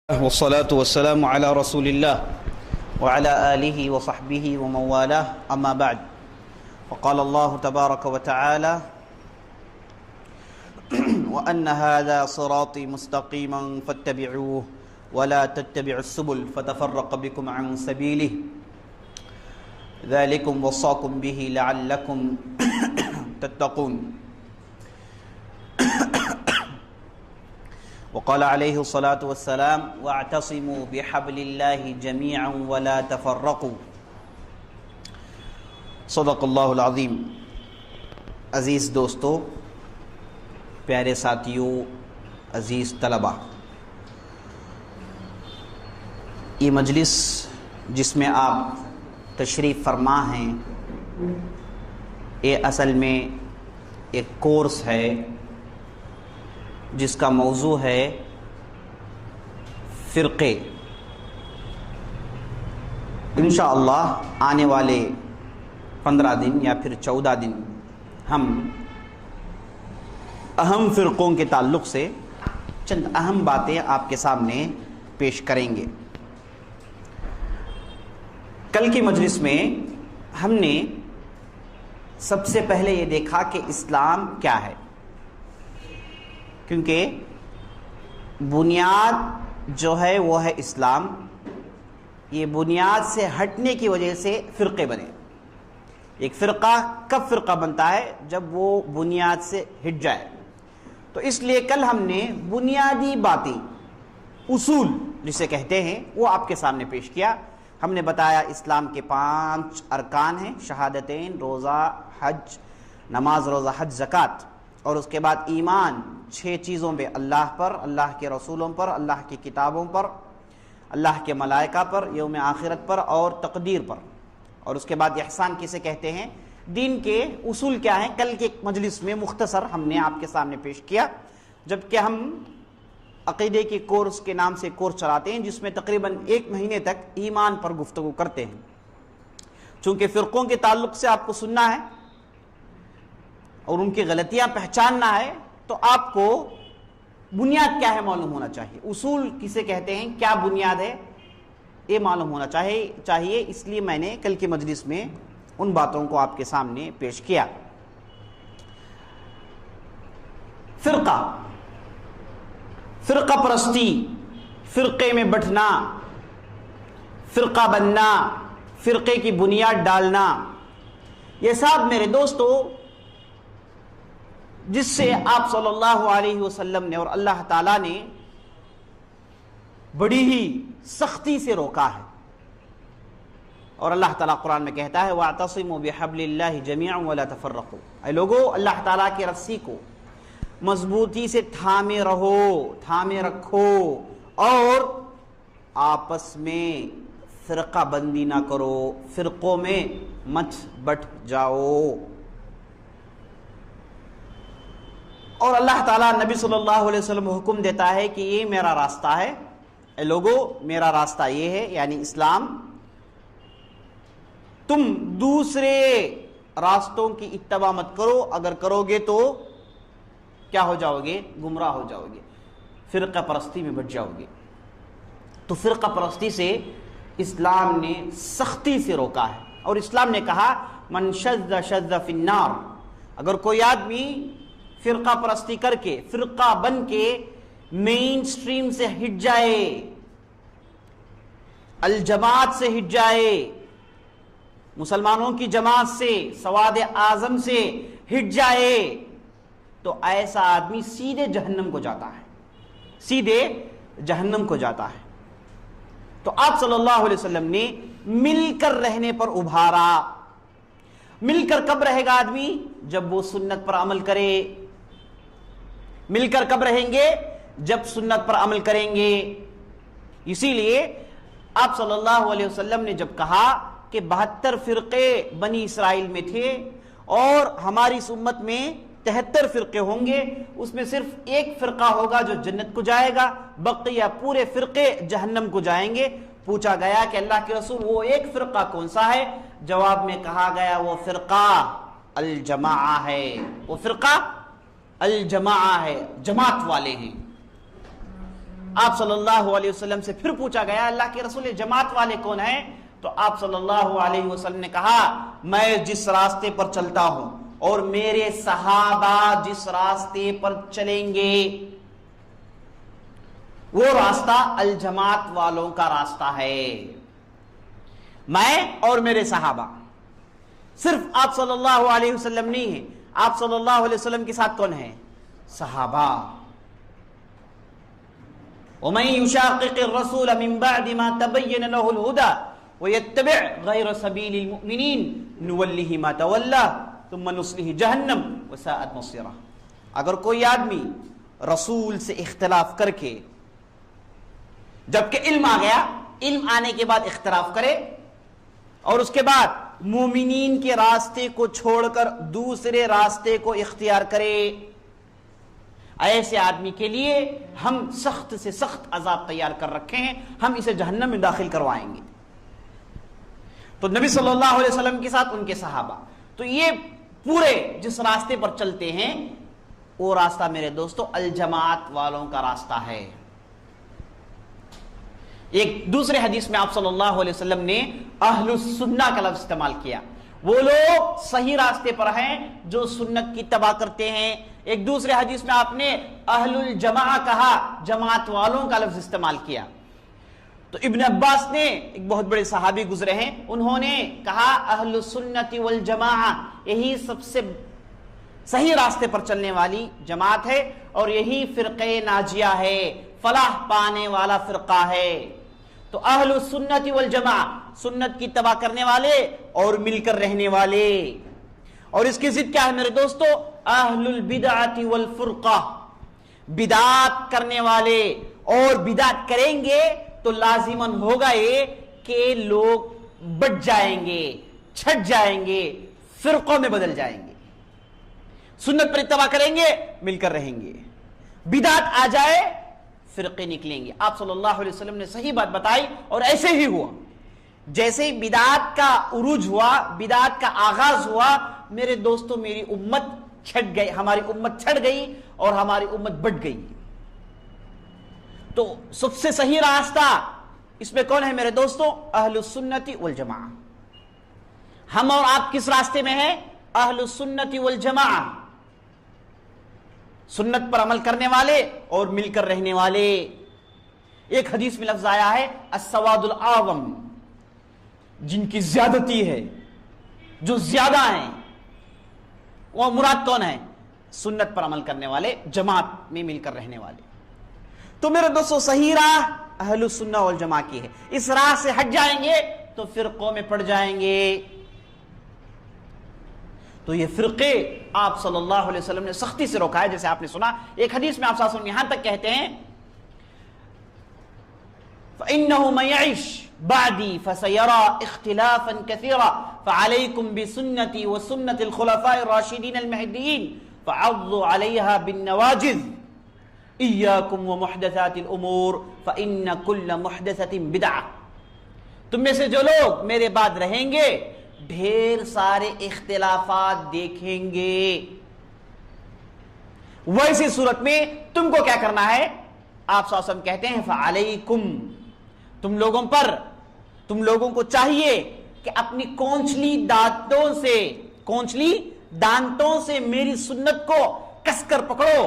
والصلاة والسلام على رسول الله وعلى آله وصحبه ومن والاه أما بعد وقال الله تبارك وتعالى وأن هذا صراطي مستقيما فاتبعوه ولا تتبعوا السبل فتفرق بكم عن سبيله ذلكم وصاكم به لعلكم تتقون وقال عليه الصلاة والسلام واعتصموا بحبل الله جميعا ولا تفرقوا صدق اللہ العظیم۔ عزیز دوستو، پیارے ساتھیوں، عزیز طلبہ، یہ مجلس جس میں آپ تشریف فرما ہیں یہ اصل میں ایک کورس ہے جس کا موضوع ہے فرقے۔ انشاءاللہ آنے والے 15 دن یا پھر 14 دن ہم اہم فرقوں کے تعلق سے چند اہم باتیں آپ کے سامنے پیش کریں گے۔ کل کی مجلس میں ہم نے سب سے پہلے یہ دیکھا کہ اسلام کیا ہے، کیونکہ بنیاد جو ہے وہ ہے اسلام۔ یہ بنیاد سے ہٹنے کی وجہ سے فرقے بنے۔ ایک فرقہ کب فرقہ بنتا ہے؟ جب وہ بنیاد سے ہٹ جائے۔ تو اس لیے کل ہم نے بنیادی باتیں، اصول جسے کہتے ہیں، وہ آپ کے سامنے پیش کیا۔ ہم نے بتایا اسلام کے 5 ارکان ہیں، شہادتین، روزہ، حج، نماز، روزہ، حج، زکوٰۃ، اور اس کے بعد ایمان 6 چیزوں پہ، اللہ پر، اللہ کے رسولوں پر، اللہ کی کتابوں پر، اللہ کے ملائکہ پر، یوم آخرت پر اور تقدیر پر۔ اور اس کے بعد احسان کسے کہتے ہیں، دین کے اصول کیا ہیں، کل کے مجلس میں مختصر ہم نے آپ کے سامنے پیش کیا۔ جبکہ ہم عقیدے کے کورس کے نام سے کورس چلاتے ہیں جس میں تقریباً 1 مہینے تک ایمان پر گفتگو کرتے ہیں۔ چونکہ فرقوں کے تعلق سے آپ کو سننا ہے اور ان کی غلطیاں پہچاننا ہے، تو آپ کو بنیاد کیا ہے معلوم ہونا چاہیے۔ اصول کسے کہتے ہیں، کیا بنیاد ہے، یہ معلوم ہونا چاہیے۔ اس لیے میں نے کل کی مجلس میں ان باتوں کو آپ کے سامنے پیش کیا۔ فرقہ پرستی، فرقے میں بٹھنا، فرقہ بننا، فرقے کی بنیاد ڈالنا، یہ سب میرے دوستو جس سے آپ صلی اللہ علیہ وسلم نے اور اللہ تعالیٰ نے بڑی ہی سختی سے روکا ہے۔ اور اللہ تعالیٰ قرآن میں کہتا ہے وَاعْتَصِمُوا بِحَبْلِ اللَّهِ جَمِيعًا وَلَا تَفَرَّقُوا، اے لوگو اللہ تعالیٰ کی رسی کو مضبوطی سے تھامے رہو، تھامے رکھو، اور آپس میں فرقہ بندی نہ کرو، فرقوں میں مت بٹ جاؤ۔ اور اللہ تعالیٰ نبی صلی اللہ علیہ وسلم کو حکم دیتا ہے کہ یہ میرا راستہ ہے، اے لوگو میرا راستہ یہ ہے، یعنی اسلام۔ تم دوسرے راستوں کی اتباع مت کرو، اگر کرو گے تو کیا ہو جاؤ گے؟ گمراہ ہو جاؤ گے، فرقہ پرستی میں بٹ جاؤ گے۔ تو فرقہ پرستی سے اسلام نے سختی سے روکا ہے، اور اسلام نے کہا من شذ شذ فی النار، اگر کوئی آدمی فرقہ پرستی کر کے، فرقہ بن کے مین سٹریم سے ہٹ جائے، الجماعت سے ہٹ جائے، مسلمانوں کی جماعت سے، سواد اعظم سے ہٹ جائے، تو ایسا آدمی سیدھے جہنم کو جاتا ہے، سیدھے جہنم کو جاتا ہے۔ تو آپ صلی اللہ علیہ وسلم نے مل کر رہنے پر ابھارا۔ مل کر کب رہے گا آدمی؟ جب وہ سنت پر عمل کرے۔ مل کر کب رہیں گے؟ جب سنت پر عمل کریں گے۔ اسی لیے آپ صلی اللہ علیہ وسلم نے جب کہا کہ 72 فرقے بنی اسرائیل میں تھے اور ہماری اس امت میں 73 فرقے ہوں گے، اس میں صرف ایک فرقہ ہوگا جو جنت کو جائے گا، بقیہ پورے فرقے جہنم کو جائیں گے۔ پوچھا گیا کہ اللہ کے رسول وہ ایک فرقہ کون سا ہے؟ جواب میں کہا گیا وہ فرقہ الجماعہ ہے، وہ فرقہ الجماعہ ہے، جماعت والے ہیں۔ آپ صلی اللہ علیہ وسلم سے پھر پوچھا گیا اللہ کے رسول جماعت والے کون ہیں؟ تو آپ صلی اللہ علیہ وسلم نے کہا میں جس راستے پر چلتا ہوں اور میرے صحابہ جس راستے پر چلیں گے وہ راستہ الجماعت والوں کا راستہ ہے. میں اور میرے صحابہ. صرف آپ صلی اللہ علیہ وسلم نہیں ہیں, آپ صلی اللہ علیہ وسلم کے ساتھ کون ہیں؟ صحابہ. وَمَن يُشَاقِقِ الرَّسُولَ مِن بَعْدِ مَا تَبَيَّنَ لَهُ الْهُدَى وَيَتَّبِعْ غَيْرَ سَبِيلِ الْمُؤْمِنِينَ نُوَلِّهِ مَا تَوَلَّى ثُمَّ نُصْلِهِ جَهَنَّمَ وَسَاءَتْ مَصِيرًا. اگر کوئی آدمی رسول سے اختلاف کر کے جبکہ علم آ گیا, علم آنے کے بعد اختلاف کرے اور اس کے بعد مومنین کے راستے کو چھوڑ کر دوسرے راستے کو اختیار کرے, ایسے آدمی کے لیے ہم سخت سے سخت عذاب تیار کر رکھے ہیں, ہم اسے جہنم میں داخل کروائیں گے. تو نبی صلی اللہ علیہ وسلم کے ساتھ ان کے صحابہ, تو یہ پورے جس راستے پر چلتے ہیں وہ راستہ میرے دوستو الجماعت والوں کا راستہ ہے. ایک دوسرے حدیث میں آپ صلی اللہ علیہ وسلم نے اہل السنہ کا لفظ استعمال کیا, وہ لوگ صحیح راستے پر ہیں جو سنت کی اتباع کرتے ہیں. ایک دوسرے حدیث میں آپ نے اہل الجماع کہا, جماعت والوں کا لفظ استعمال کیا. تو ابن عباس نے, ایک بہت بڑے صحابی گزرے ہیں, انہوں نے کہا اہل السنت والجماع یہی سب سے صحیح راستے پر چلنے والی جماعت ہے اور یہی فرقہ ناجیہ ہے, فلاح پانے والا فرقہ ہے. تو اہل السنت والجماع سنت کی اتباع کرنے والے اور مل کر رہنے والے. اور اس کی ضد کیا ہے میرے دوستو؟ اہل البدعۃ والفرقہ, بدعات کرنے والے. اور بدعات کریں گے تو لازماً ہوگا یہ کہ لوگ بٹ جائیں گے, چھٹ جائیں گے, فرقوں میں بدل جائیں گے. سنت پر اتباع کریں گے, مل کر رہیں گے. بدعت آ جائے, فرقے نکلیں گے. آپ صلی اللہ علیہ وسلم نے صحیح بات بتائی اور ایسے ہی ہوا. جیسے ہی بدعت کا عروج ہوا, بدعت کا آغاز ہوا, میرے دوستو میری امت چھٹ گئی, ہماری امت چھٹ گئی اور ہماری امت بٹ گئی. تو سب سے صحیح راستہ اس میں کون ہے میرے دوستو؟ اہل السنت والجماع. ہم اور آپ کس راستے میں ہیں؟ اہل السنت والجماع, سنت پر عمل کرنے والے اور مل کر رہنے والے. ایک حدیث میں لفظ آیا ہے السواد الاعظم, جن کی زیادتی ہے, جو زیادہ ہیں, وہ مراد کون ہے؟ سنت پر عمل کرنے والے, جماعت میں مل کر رہنے والے. تو میرے دوستو صحیح راہ اہل السنہ والجماع کی ہے. اس راہ سے ہٹ جائیں گے تو فرقوں میں پڑ جائیں گے. تو یہ فرقے آپ صلی اللہ علیہ وسلم نے سختی سے روکا ہے. جیسے آپ نے سنا ایک حدیث میں آپ صلی اللہ علیہ وسلم یہاں تک کہتے ہیں فَإِنَّهُ مَن يَعِشْ بَعْدِي فَسَيَرَى اخْتِلَافًا كَثِيرًا فَعَلَيْكُمْ بِسُنَّتِي وَسُنَّةِ الْخُلَفَاءِ الرَّاشِدِينَ الْمَهْدِيِّينَ فَعَضُّوا عَلَيْهَا بِالنَّوَاجِذِ إِيَّاكُمْ وَمُحْدَثَاتِ الْأُمُورِ فَإِنَّ كُلَّ مُحْدَثَةٍ بِدْعَةٌ. تم میں سے جو لوگ میرے بعد رہیں گے ڈھیر سارے اختلافات دیکھیں گے. ویسی صورت میں تم کو کیا کرنا ہے؟ آپ صلی اللہ علیہ وسلم کہتے ہیں فَعَلَيْكُمْ, تم لوگوں پر, تم لوگوں کو چاہیے کہ اپنی کونچلی دانتوں سے میری سنت کو کس کر پکڑو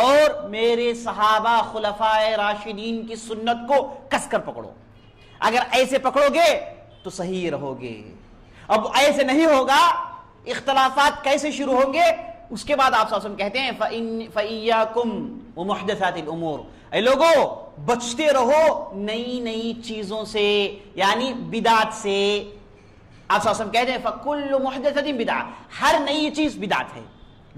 اور میرے صحابہ خلفاء راشدین کی سنت کو کس کر پکڑو. اگر ایسے پکڑو گے تو صحیح رہو گے. اب ایسے نہیں ہوگا, اختلافات کیسے شروع ہوں گے؟ اس کے بعد آپ صلی اللہ علیہ وسلم کہتے ہیں فَإِيَّاكُمْ وَمُحْدَثَاتِ الْأُمُورِ, اے لوگو بچتے رہو نئی نئی چیزوں سے, یعنی بدعت سے. آپ صلی اللہ علیہ وسلم کہتے ہیں فَكُلُّ مُحْدَثَةٍ بِدْعَةٍ, ہر نئی چیز بدعت ہے.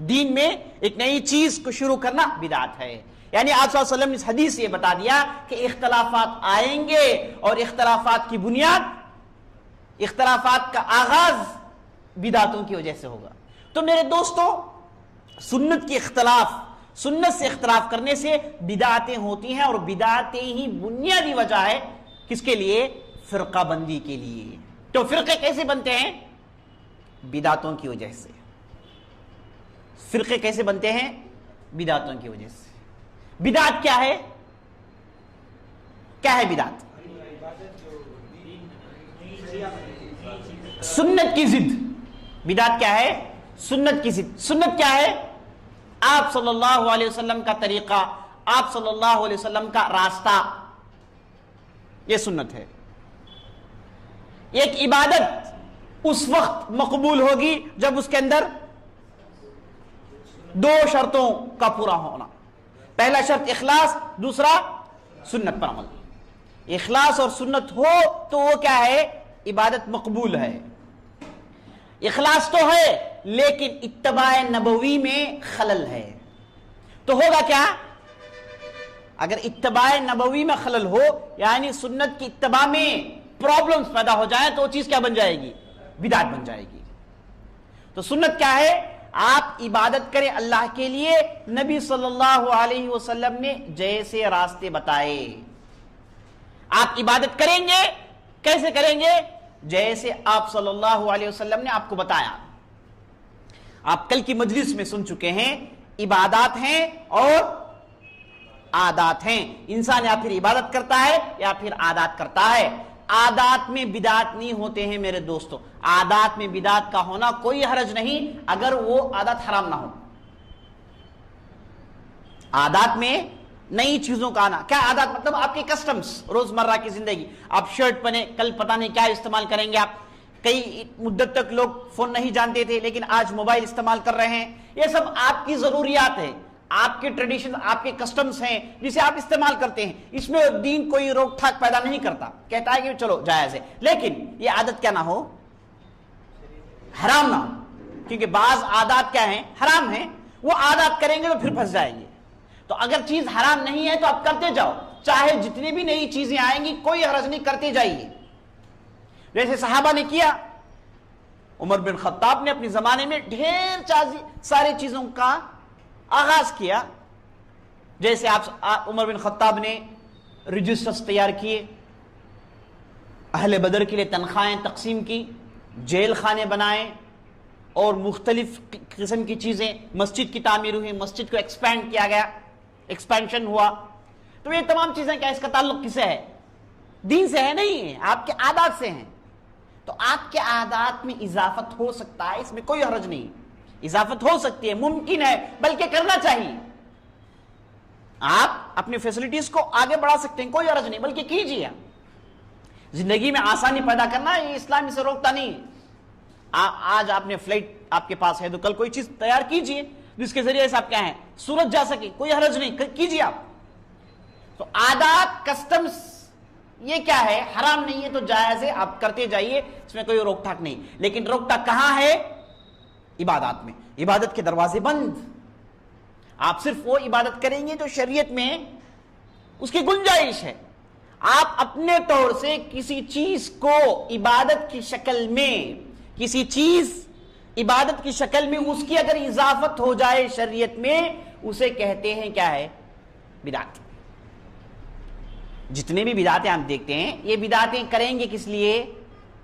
دین میں ایک نئی چیز کو شروع کرنا بدعت ہے. یعنی آپ صلی اللہ علیہ وسلم نے اس حدیث سے یہ بتا دیا کہ اختلافات آئیں گے اور اختلافات کی بنیاد, اختلافات کا آغاز بدعتوں کی وجہ سے ہوگا. تو میرے دوستو سنت سے اختلاف کرنے سے بدعتیں ہوتی ہیں اور بدعتیں ہی بنیادی وجہ ہے کس کے لیے؟ فرقہ بندی کے لیے. تو فرقے کیسے بنتے ہیں؟ بدعتوں کی وجہ سے. فرقے کیسے بنتے ہیں؟ بدعتوں کی وجہ سے. بدعت کیا ہے؟ کیا ہے بدعت؟ سنت کی ضد. بدعت کیا ہے؟ سنت کی ضد. سنت کیا ہے؟ آپ صلی اللہ علیہ وسلم کا طریقہ، آپ صلی اللہ علیہ وسلم کا راستہ، یہ سنت ہے. ایک عبادت اس وقت مقبول ہوگی جب اس کے اندر دو شرطوں کا پورا ہونا. پہلا شرط اخلاص، دوسرا سنت پر عمل. اخلاص اور سنت ہو تو وہ کیا ہے؟ عبادت مقبول ہے. اخلاص تو ہے لیکن اتباع نبوی میں خلل ہے. تو ہوگا کیا؟ اگر اتباع نبوی میں خلل ہو، یعنی سنت کی اتباع میں پرابلمز پیدا ہو جائیں، تو وہ چیز کیا بن جائے گی؟ بدعت بن جائے گی. تو سنت کیا ہے؟ آپ عبادت کریں اللہ کے لیے نبی صلی اللہ علیہ وسلم نے جیسے راستے بتائے. آپ عبادت کریں گے، کیسے کریں گے؟ جیسے آپ صلی اللہ علیہ وسلم نے آپ کو بتایا. آپ کل کی مجلس میں سن چکے ہیں، عبادات ہیں اور عادات ہیں. انسان یا پھر عبادت کرتا ہے یا پھر عادات کرتا ہے. عادات میں بدعت نہیں ہوتے ہیں میرے دوستو. عادات میں بدعت کا ہونا کوئی حرج نہیں اگر وہ عادت حرام نہ ہو. عادات میں نئی چیزوں کا آنا. کیا عادات؟ مطلب آپ کے کسٹمز، روزمرہ کی زندگی. آپ شرٹ پہنے، کل پتہ نہیں کیا استعمال کریں گے. آپ کئی مدت تک لوگ فون نہیں جانتے تھے لیکن آج موبائل استعمال کر رہے ہیں. یہ سب آپ کی ضروریات ہیں، آپ کے ٹریڈیشن، آپ کے کسٹمز ہیں جسے آپ استعمال کرتے ہیں. اس میں دین کوئی روک ٹھاک پیدا نہیں کرتا، کہتا ہے کہ چلو جائز ہے. لیکن یہ عادت کیا نہ ہو؟ حرام نہ ہو. کیونکہ بعض عادات کیا ہیں؟ حرام ہیں. وہ عادات کریں گے تو پھر پھنس جائیں گے. تو اگر چیز حرام نہیں ہے تو آپ کرتے جاؤ، چاہے جتنی بھی نئی چیزیں آئیں گی کوئی حرج نہیں، کرتے جائیے. جیسے صحابہ نے کیا. عمر بن خطاب نے اپنے زمانے میں ڈھیر ساری چیزوں کا آغاز کیا. جیسے عمر بن خطاب نے رجسٹرز تیار کیے، اہل بدر کے لیے تنخواہیں تقسیم کی، جیل خانے بنائے اور مختلف قسم کی چیزیں. مسجد کی تعمیر ہوئی، مسجد کو ایکسپینڈ کیا گیا، ایکسپینشن ہوا. تو یہ تمام چیزیں کیا اس کا تعلق کس سے ہے؟ دین سے ہے نہیں ہے، آپ کے عادات سے ہیں. تو آپ کے عادات میں اضافت ہو سکتا ہے، اس میں کوئی حرج نہیں. اضافت ہو سکتی ہے، ممکن ہے، بلکہ کرنا چاہیے. آپ اپنی فیسلٹیز کو آگے بڑھا سکتے ہیں، کوئی حرج نہیں، بلکہ کیجیے. زندگی میں آسانی پیدا کرنا یہ اسلام اسے روکتا نہیں. آج آپ نے فلائٹ آپ کے پاس ہے تو کل کوئی چیز تیار کیجیے جس کے ذریعے سے آپ کیا ہیں سورج جا سکے، کوئی حرج نہیں، کیجیے آپ. تو عادات، کسٹمز یہ کیا ہے؟ حرام نہیں ہے تو جائز ہے، آپ کرتے جائیے، اس میں کوئی روک ٹھاک نہیں. لیکن روک ٹھاک کہاں ہے؟ عبادات میں. عبادت کے دروازے بند. آپ صرف وہ عبادت کریں گے جو شریعت میں اس کی گنجائش ہے. آپ اپنے طور سے کسی چیز کو عبادت کی شکل میں، کسی چیز عبادت کی شکل میں اس کی اگر اضافت ہو جائے شریعت میں، اسے کہتے ہیں کیا ہے؟ بدعت. جتنے بھی بدعتیں آپ دیکھتے ہیں، یہ بدعتیں کریں گے کس لیے؟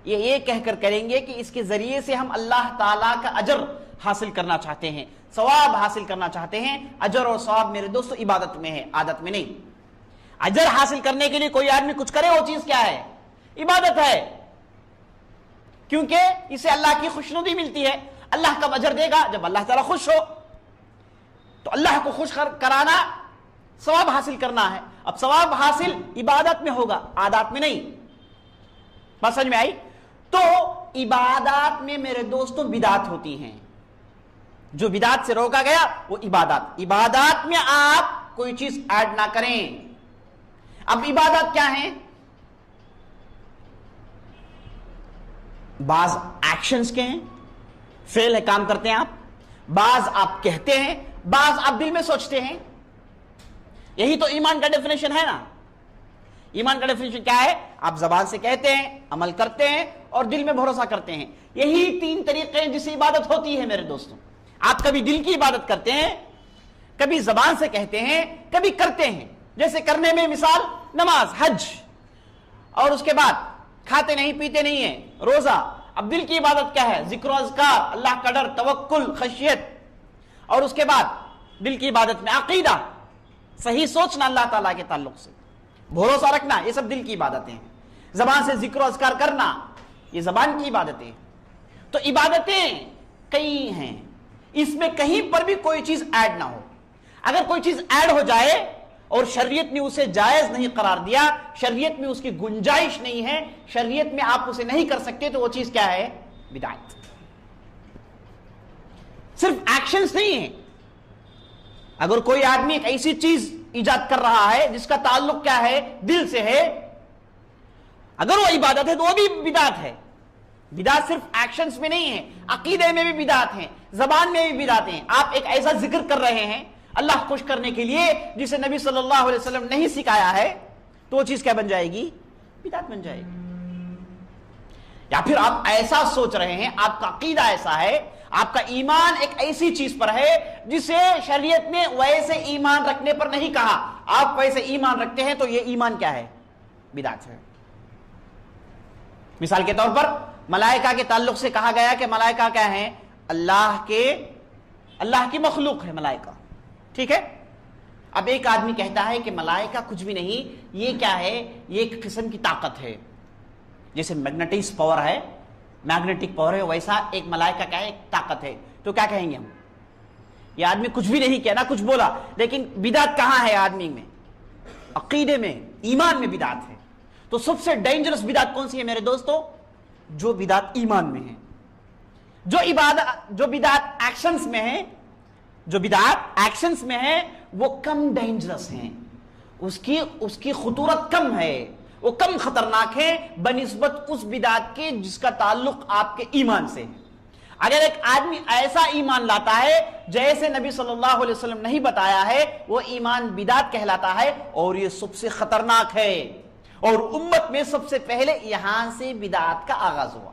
یہ کہہ کر کریں گے کہ اس کے ذریعے سے ہم اللہ تعالیٰ کا اجر حاصل کرنا چاہتے ہیں، ثواب حاصل کرنا چاہتے ہیں. اجر اور ثواب میرے دوستو عبادت میں ہے، عادت میں نہیں. اجر حاصل کرنے کے لیے کوئی آدمی کچھ کرے، وہ چیز کیا ہے؟ عبادت ہے. کیونکہ اسے اللہ کی خوشنودی ملتی ہے. اللہ کب اجر دے گا؟ جب اللہ تعالیٰ خوش ہو. تو اللہ کو خوش کرانا ثواب حاصل کرنا ہے. اب ثواب حاصل عبادت میں ہوگا، عادات میں نہیں. بات سمجھ میں آئی؟ تو عبادات میں میرے دوستوں بدعت ہوتی ہیں. جو بدعت سے روکا گیا وہ عبادات. عبادات میں آپ کوئی چیز ایڈ نہ کریں. اب عبادات کیا ہیں؟ بعض ایکشنز کے ہیں، فعل ہے، کام کرتے ہیں آپ. بعض آپ کہتے ہیں، بعض آپ دل میں سوچتے ہیں. یہی تو ایمان کا ڈیفینیشن ہے نا. ایمان کا ڈیفینیشن کیا ہے؟ آپ زبان سے کہتے ہیں، عمل کرتے ہیں اور دل میں بھروسہ کرتے ہیں. یہی تین طریقے ہیں جس سے عبادت ہوتی ہے میرے دوستوں. آپ کبھی دل کی عبادت کرتے ہیں، کبھی زبان سے کہتے ہیں، کبھی کرتے ہیں. جیسے کرنے میں مثال نماز، حج، اور اس کے بعد کھاتے نہیں پیتے نہیں ہیں، روزہ. اب دل کی عبادت کیا ہے؟ ذکر و اذکار، اللہ کا ڈر، توکل، خشیت. اور اس کے بعد دل کی عبادت میں عقیدہ، صحیح سوچنا اللہ تعالیٰ کے تعلق سے. بھروسہ رکھنا یہ سب دل کی عبادتیں ہیں. زبان سے ذکر و اذکار کرنا یہ زبان کی عبادتیں. تو عبادتیں کئی ہیں، اس میں کہیں پر بھی کوئی چیز ایڈ نہ ہو. اگر کوئی چیز ایڈ ہو جائے اور شریعت نے اسے جائز نہیں قرار دیا، شریعت میں اس کی گنجائش نہیں ہے، شریعت میں آپ اسے نہیں کر سکتے، تو وہ چیز کیا ہے؟ بدعت. صرف ایکشنز نہیں ہیں. اگر کوئی آدمی ایک ایسی چیز ایجاد کر رہا ہے جس کا تعلق کیا ہے؟ دل سے ہے، اگر وہ عبادت ہے تو وہ بھی بدعت ہے. بدعت صرف ایکشنز میں نہیں ہے، عقیدے میں بھی بدعت ہیں، زبان میں بھی بدعت ہیں. آپ ایک ایسا ذکر کر رہے ہیں اللہ خوش کرنے کے لیے جسے نبی صلی اللہ علیہ وسلم نہیں سکھایا ہے، تو وہ چیز کیا بن جائے گی؟ بدعت بن جائے گی. یا پھر آپ ایسا سوچ رہے ہیں، آپ کا عقیدہ ایسا ہے، آپ کا ایمان ایک ایسی چیز پر ہے جسے شریعت نے ویسے ایمان رکھنے پر نہیں کہا، آپ ویسے ایمان رکھتے ہیں، تو یہ ایمان کیا ہے؟ بدعت ہے. مثال کے طور پر ملائکہ کے تعلق سے کہا گیا کہ ملائکہ کیا ہیں؟ اللہ کی مخلوق ہے ملائکہ. ٹھیک ہے. اب ایک آدمی کہتا ہے کہ ملائکہ کچھ بھی نہیں، یہ کیا ہے؟ یہ ایک قسم کی طاقت ہے، جیسے میگنیٹک پاور ہے ویسا ایک ملائکہ کا ایک طاقت ہے. تو کیا کہیں گے ہم؟ یہ آدمی کچھ بھی نہیں کیا نہ کچھ بولا، لیکن بدعت کہاں ہے آدمی میں؟ عقیدے میں، ایمان میں بدعت ہے. تو سب سے ڈینجرس بدعت کون سی ہے میرے دوستو؟ جو بدعت ایمان میں ہے. جو بدعت ایکشنز میں ہے وہ کم ڈینجرس ہیں، اس کی خطورت کم ہے، وہ کم خطرناک ہے بنسبت اس بدعت کے جس کا تعلق آپ کے ایمان سے ہے. اگر ایک آدمی ایسا ایمان لاتا ہے جیسے نبی صلی اللہ علیہ وسلم نہیں بتایا ہے، وہ ایمان بدعت کہلاتا ہے، اور یہ سب سے خطرناک ہے. اور امت میں سب سے پہلے یہاں سے بدعت کا آغاز ہوا.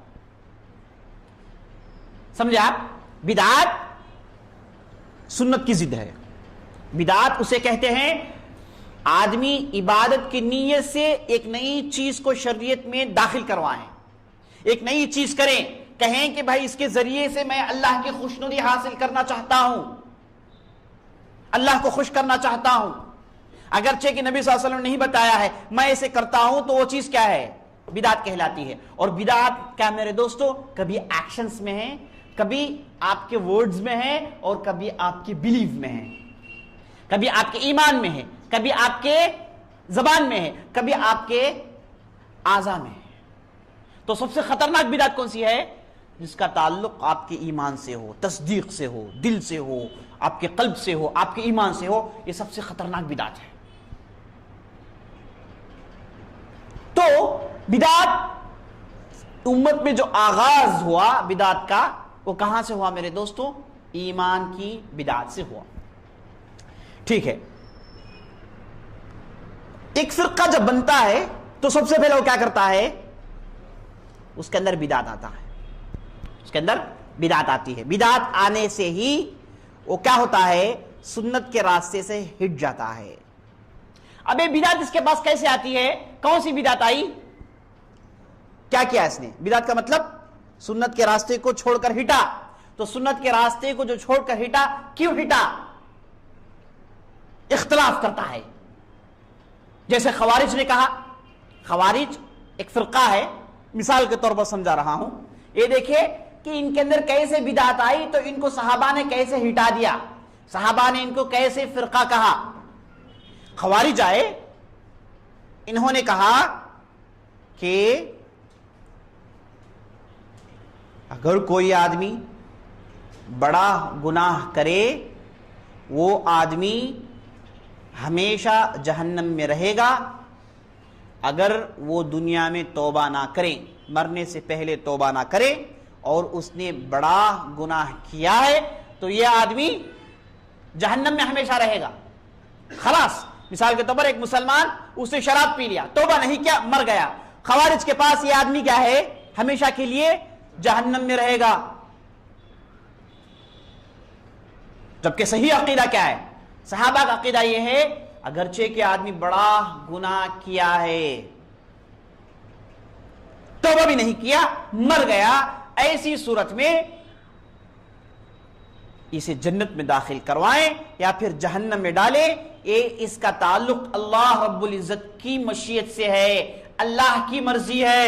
سمجھے آپ؟ بدعت سنت کی ضد ہے. بدعت اسے کہتے ہیں آدمی عبادت کی نیت سے ایک نئی چیز کو شریعت میں داخل کروائیں، ایک نئی چیز کریں، کہیں کہ بھائی اس کے ذریعے سے میں اللہ کی خوشنودی حاصل کرنا چاہتا ہوں، اللہ کو خوش کرنا چاہتا ہوں، اگرچہ کہ نبی صلی اللہ علیہ وسلم نے نہیں بتایا ہے، میں اسے کرتا ہوں، تو وہ چیز کیا ہے؟ بدعت کہلاتی ہے. اور بدعت کیا میرے دوستو؟ کبھی ایکشنز میں ہے، کبھی آپ کے ورڈز میں ہے، اور کبھی آپ کے بلیف میں ہے، کبھی آپ کے ایمان میں ہے، کبھی آپ کے زبان میں ہے، کبھی آپ کے اعضاء میں ہے. تو سب سے خطرناک بدعت کون سی ہے؟ جس کا تعلق آپ کے ایمان سے ہو، تصدیق سے ہو، دل سے ہو، آپ کے قلب سے ہو، آپ کے ایمان سے ہو. یہ سب سے خطرناک بدعت ہے. تو بدعت امت میں جو آغاز ہوا بدعت کا، وہ کہاں سے ہوا میرے دوستوں؟ ایمان کی بدعت سے ہوا. ٹھیک ہے. ایک فرقہ جب بنتا ہے تو سب سے پہلے وہ کیا کرتا ہے؟ اس کے اندر بدعت آتا ہے، اس کے اندر بدعت آتی ہے. بدعت آنے سے ہی وہ کیا ہوتا ہے؟ سنت کے راستے سے ہٹ جاتا ہے. اب یہ بدعت اس کے پاس کیسے آتی ہے؟ کون سی بدعت آئی؟ کیا کیا اس نے؟ بدعت کا مطلب سنت کے راستے کو چھوڑ کر ہٹا. تو سنت کے راستے کو جو چھوڑ کر ہٹا، کیوں ہٹا؟ اختلاف کرتا ہے. جیسے خوارج نے کہا، خوارج ایک فرقہ ہے، مثال کے طور پر سمجھا رہا ہوں. یہ دیکھیں کہ ان کے اندر کیسے بدعت آئی، تو ان کو صحابہ نے کیسے ہٹا دیا، صحابہ نے ان کو کیسے فرقہ کہا. خوارج آئے، انہوں نے کہا کہ اگر کوئی آدمی بڑا گناہ کرے وہ آدمی ہمیشہ جہنم میں رہے گا اگر وہ دنیا میں توبہ نہ کرے، مرنے سے پہلے توبہ نہ کرے، اور اس نے بڑا گناہ کیا ہے تو یہ آدمی جہنم میں ہمیشہ رہے گا. خلاص مثال کے طور پر ایک مسلمان، اس نے شراب پی لیا، توبہ نہیں کیا، مر گیا. خوارج کے پاس یہ آدمی کیا ہے؟ ہمیشہ کے لیے جہنم میں رہے گا. جبکہ صحیح عقیدہ کیا ہے؟ صحابہ کا عقیدہ یہ ہے اگرچہ کہ آدمی بڑا گناہ کیا ہے، توبہ بھی نہیں کیا، مر گیا، ایسی صورت میں اسے جنت میں داخل کروائیں یا پھر جہنم میں ڈالیں، اس کا تعلق اللہ رب العزت کی مشیت سے ہے، اللہ کی مرضی ہے۔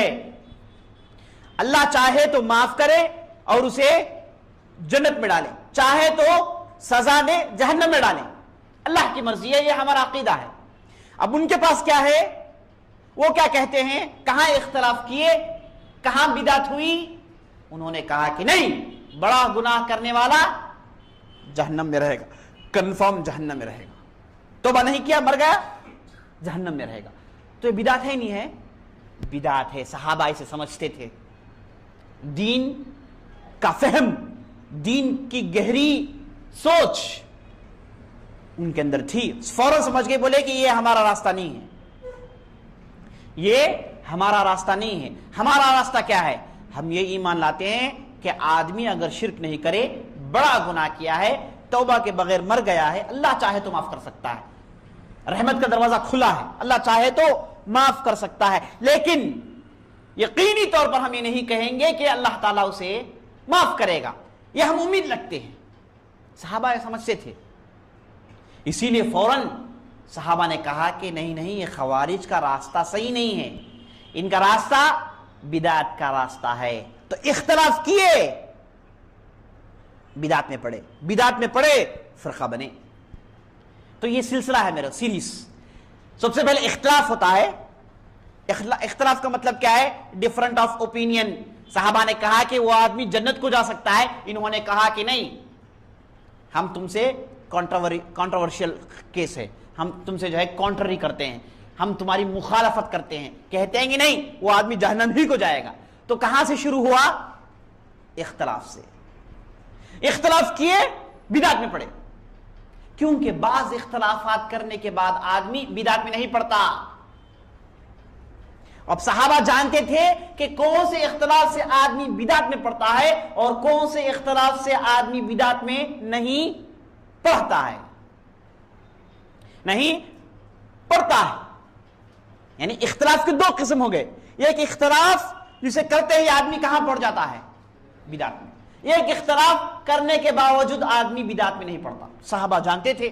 اللہ چاہے تو معاف کرے اور اسے جنت میں ڈالے، چاہے تو سزا دے جہنم میں ڈالے، اللہ کی مرضی ہے، یہ ہمارا عقیدہ ہے۔ اب ان کے پاس کیا ہے؟ وہ کیا کہتے ہیں؟ کہاں اختلاف کیے، کہاں بدعت ہوئی؟ انہوں نے کہا کہ نہیں، بڑا گناہ کرنے والا جہنم میں رہے گا، کنفرم جہنم میں رہے گا، توبہ نہیں کیا مر گیا جہنم میں رہے گا۔ تو یہ بدعت ہے نہیں ہے؟ بدعت ہے، صحابہ اسے سمجھتے تھے، دین کا فہم، دین کی گہری سوچ ان کے اندر تھی، فوراً سمجھ کے بولے کہ یہ ہمارا راستہ نہیں ہے، یہ ہمارا راستہ نہیں ہے۔ ہمارا راستہ کیا ہے؟ ہم یہ ایمان لاتے ہیں کہ آدمی اگر شرک نہیں کرے، بڑا گناہ کیا ہے، توبہ کے بغیر مر گیا ہے، اللہ چاہے تو معاف کر سکتا ہے، رحمت کا دروازہ کھلا ہے، اللہ چاہے تو معاف کر سکتا ہے، لیکن یقینی طور پر ہم یہ نہیں کہیں گے کہ اللہ تعالیٰ اسے معاف کرے گا، یہ ہم امید رکھتے ہیں۔ صحابہ یہ سمجھتے تھے، اسی لیے فوراً صحابہ نے کہا کہ نہیں نہیں، یہ خوارج کا راستہ صحیح نہیں ہے، ان کا راستہ بدعت کا راستہ ہے۔ تو اختلاف کیے، بدعت میں پڑے، بدعت میں پڑے، فرقہ بنے۔ تو یہ سلسلہ ہے میرا سیریز۔ سب سے پہلے اختلاف ہوتا ہے، اختلاف کا مطلب کیا ہے؟ Different of opinion. صحابہ نے کہا کہ وہ آدمی جنت کو جا سکتا ہے، انہوں نے کہا کہ نہیں، ہم تم سے کنٹروورشل کیس ہے، ہم تم سے جو ہے کانٹرری کرتے ہیں، ہم تمہاری مخالفت کرتے ہیں، کہتے ہیں کہ نہیں وہ آدمی جہنم ہی کو جائے گا۔ تو کہاں سے شروع ہوا؟ اختلاف سے۔ اختلاف کیے، بدعت میں پڑے، کیونکہ بعض اختلافات کرنے کے بعد آدمی بدعت میں نہیں پڑتا۔ اب صحابہ جانتے تھے کہ کون سے اختلاف سے آدمی بدعت میں پڑتا ہے اور کون سے اختلاف سے آدمی بدعت میں نہیں پڑھتا ہے، نہیں پڑھتا ہے۔ یعنی اختلاف کے دو قسم ہو گئے، ایک اختلاف جسے کرتے ہی آدمی کہاں پڑ جاتا ہے؟ بدعت میں۔ ایک اختلاف کرنے کے باوجود آدمی بدعت میں نہیں پڑتا، صحابہ جانتے تھے۔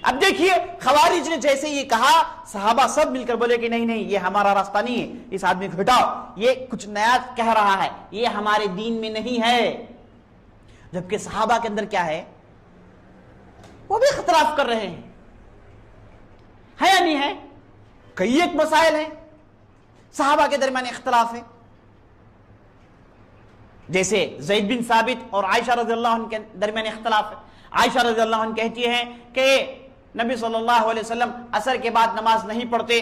اب دیکھیے خوارج نے جیسے یہ کہا، صحابہ سب مل کر بولے کہ نہیں نہیں، یہ ہمارا راستہ نہیں ہے، اس آدمی کو ہٹاؤ، یہ کچھ نیا کہہ رہا ہے، یہ ہمارے دین میں نہیں ہے۔ جبکہ صحابہ کے اندر کیا ہے؟ وہ بھی اختلاف کر رہے ہیں، ہے یا نہیں ہے؟ کئی ایک مسائل ہیں صحابہ کے درمیان اختلاف ہے، جیسے زید بن ثابت اور عائشہ رضی اللہ عنہ کے درمیان اختلاف ہے۔ عائشہ رضی اللہ عنہ کہتی ہیں کہ نبی صلی اللہ علیہ وسلم عصر کے بعد نماز نہیں پڑھتے،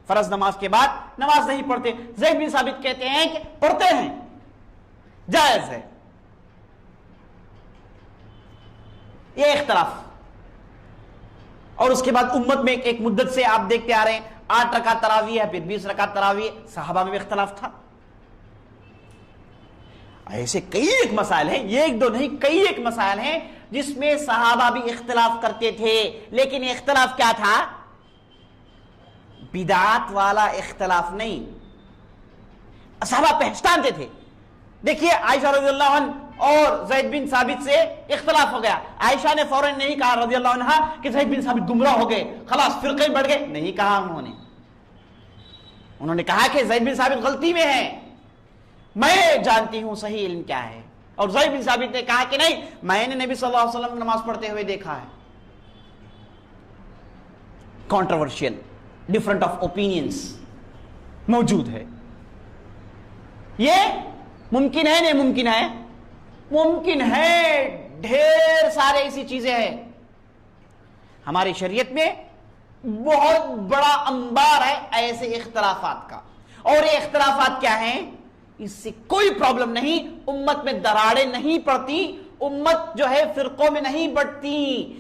فرض نماز کے بعد نماز نہیں پڑھتے۔ زید بن ثابت کہتے ہیں کہ پڑھتے ہیں، جائز ہے۔ یہ اختلاف، اور اس کے بعد امت میں ایک مدت سے آپ دیکھتے آ رہے ہیں 8 رکعت تراویح ہے، پھر 20 رکعت تراویح، صحابہ میں بھی اختلاف تھا۔ ایسے کئی ایک مسائل ہیں، یہ ایک دو نہیں، کئی ایک مسائل ہیں جس میں صحابہ بھی اختلاف کرتے تھے، لیکن اختلاف کیا تھا؟ بدعات والا اختلاف نہیں، صحابہ پہچانتے تھے۔ دیکھیے عائشہ رضی اللہ عنہ اور زید بن ثابت سے اختلاف ہو گیا، عائشہ نے فوراً نہیں کہا رضی اللہ عنہ کہ زید بن ثابت گمراہ ہو گئے، خلاص فرقے بڑھ گئے، نہیں کہا انہوں نے کہا کہ زید بن ثابت غلطی میں ہے، میں جانتی ہوں صحیح علم کیا ہے۔ اور زید بن ثابت نے کہا کہ نہیں، میں نے نبی صلی اللہ علیہ وسلم نماز پڑھتے ہوئے دیکھا ہے۔ کنٹروورشل، ڈفرنٹ آف اوپینینز موجود ہے۔ یہ ممکن ہے نہیں ممکن ہے؟ ممکن ہے، ڈھیر سارے ایسی چیزیں ہیں ہماری شریعت میں، بہت بڑا انبار ہے ایسے اختلافات کا۔ اور یہ اختلافات کیا ہیں؟ اس سے کوئی پرابلم نہیں، امت میں دراڑیں نہیں پڑتی، امت جو ہے فرقوں میں نہیں بٹتی۔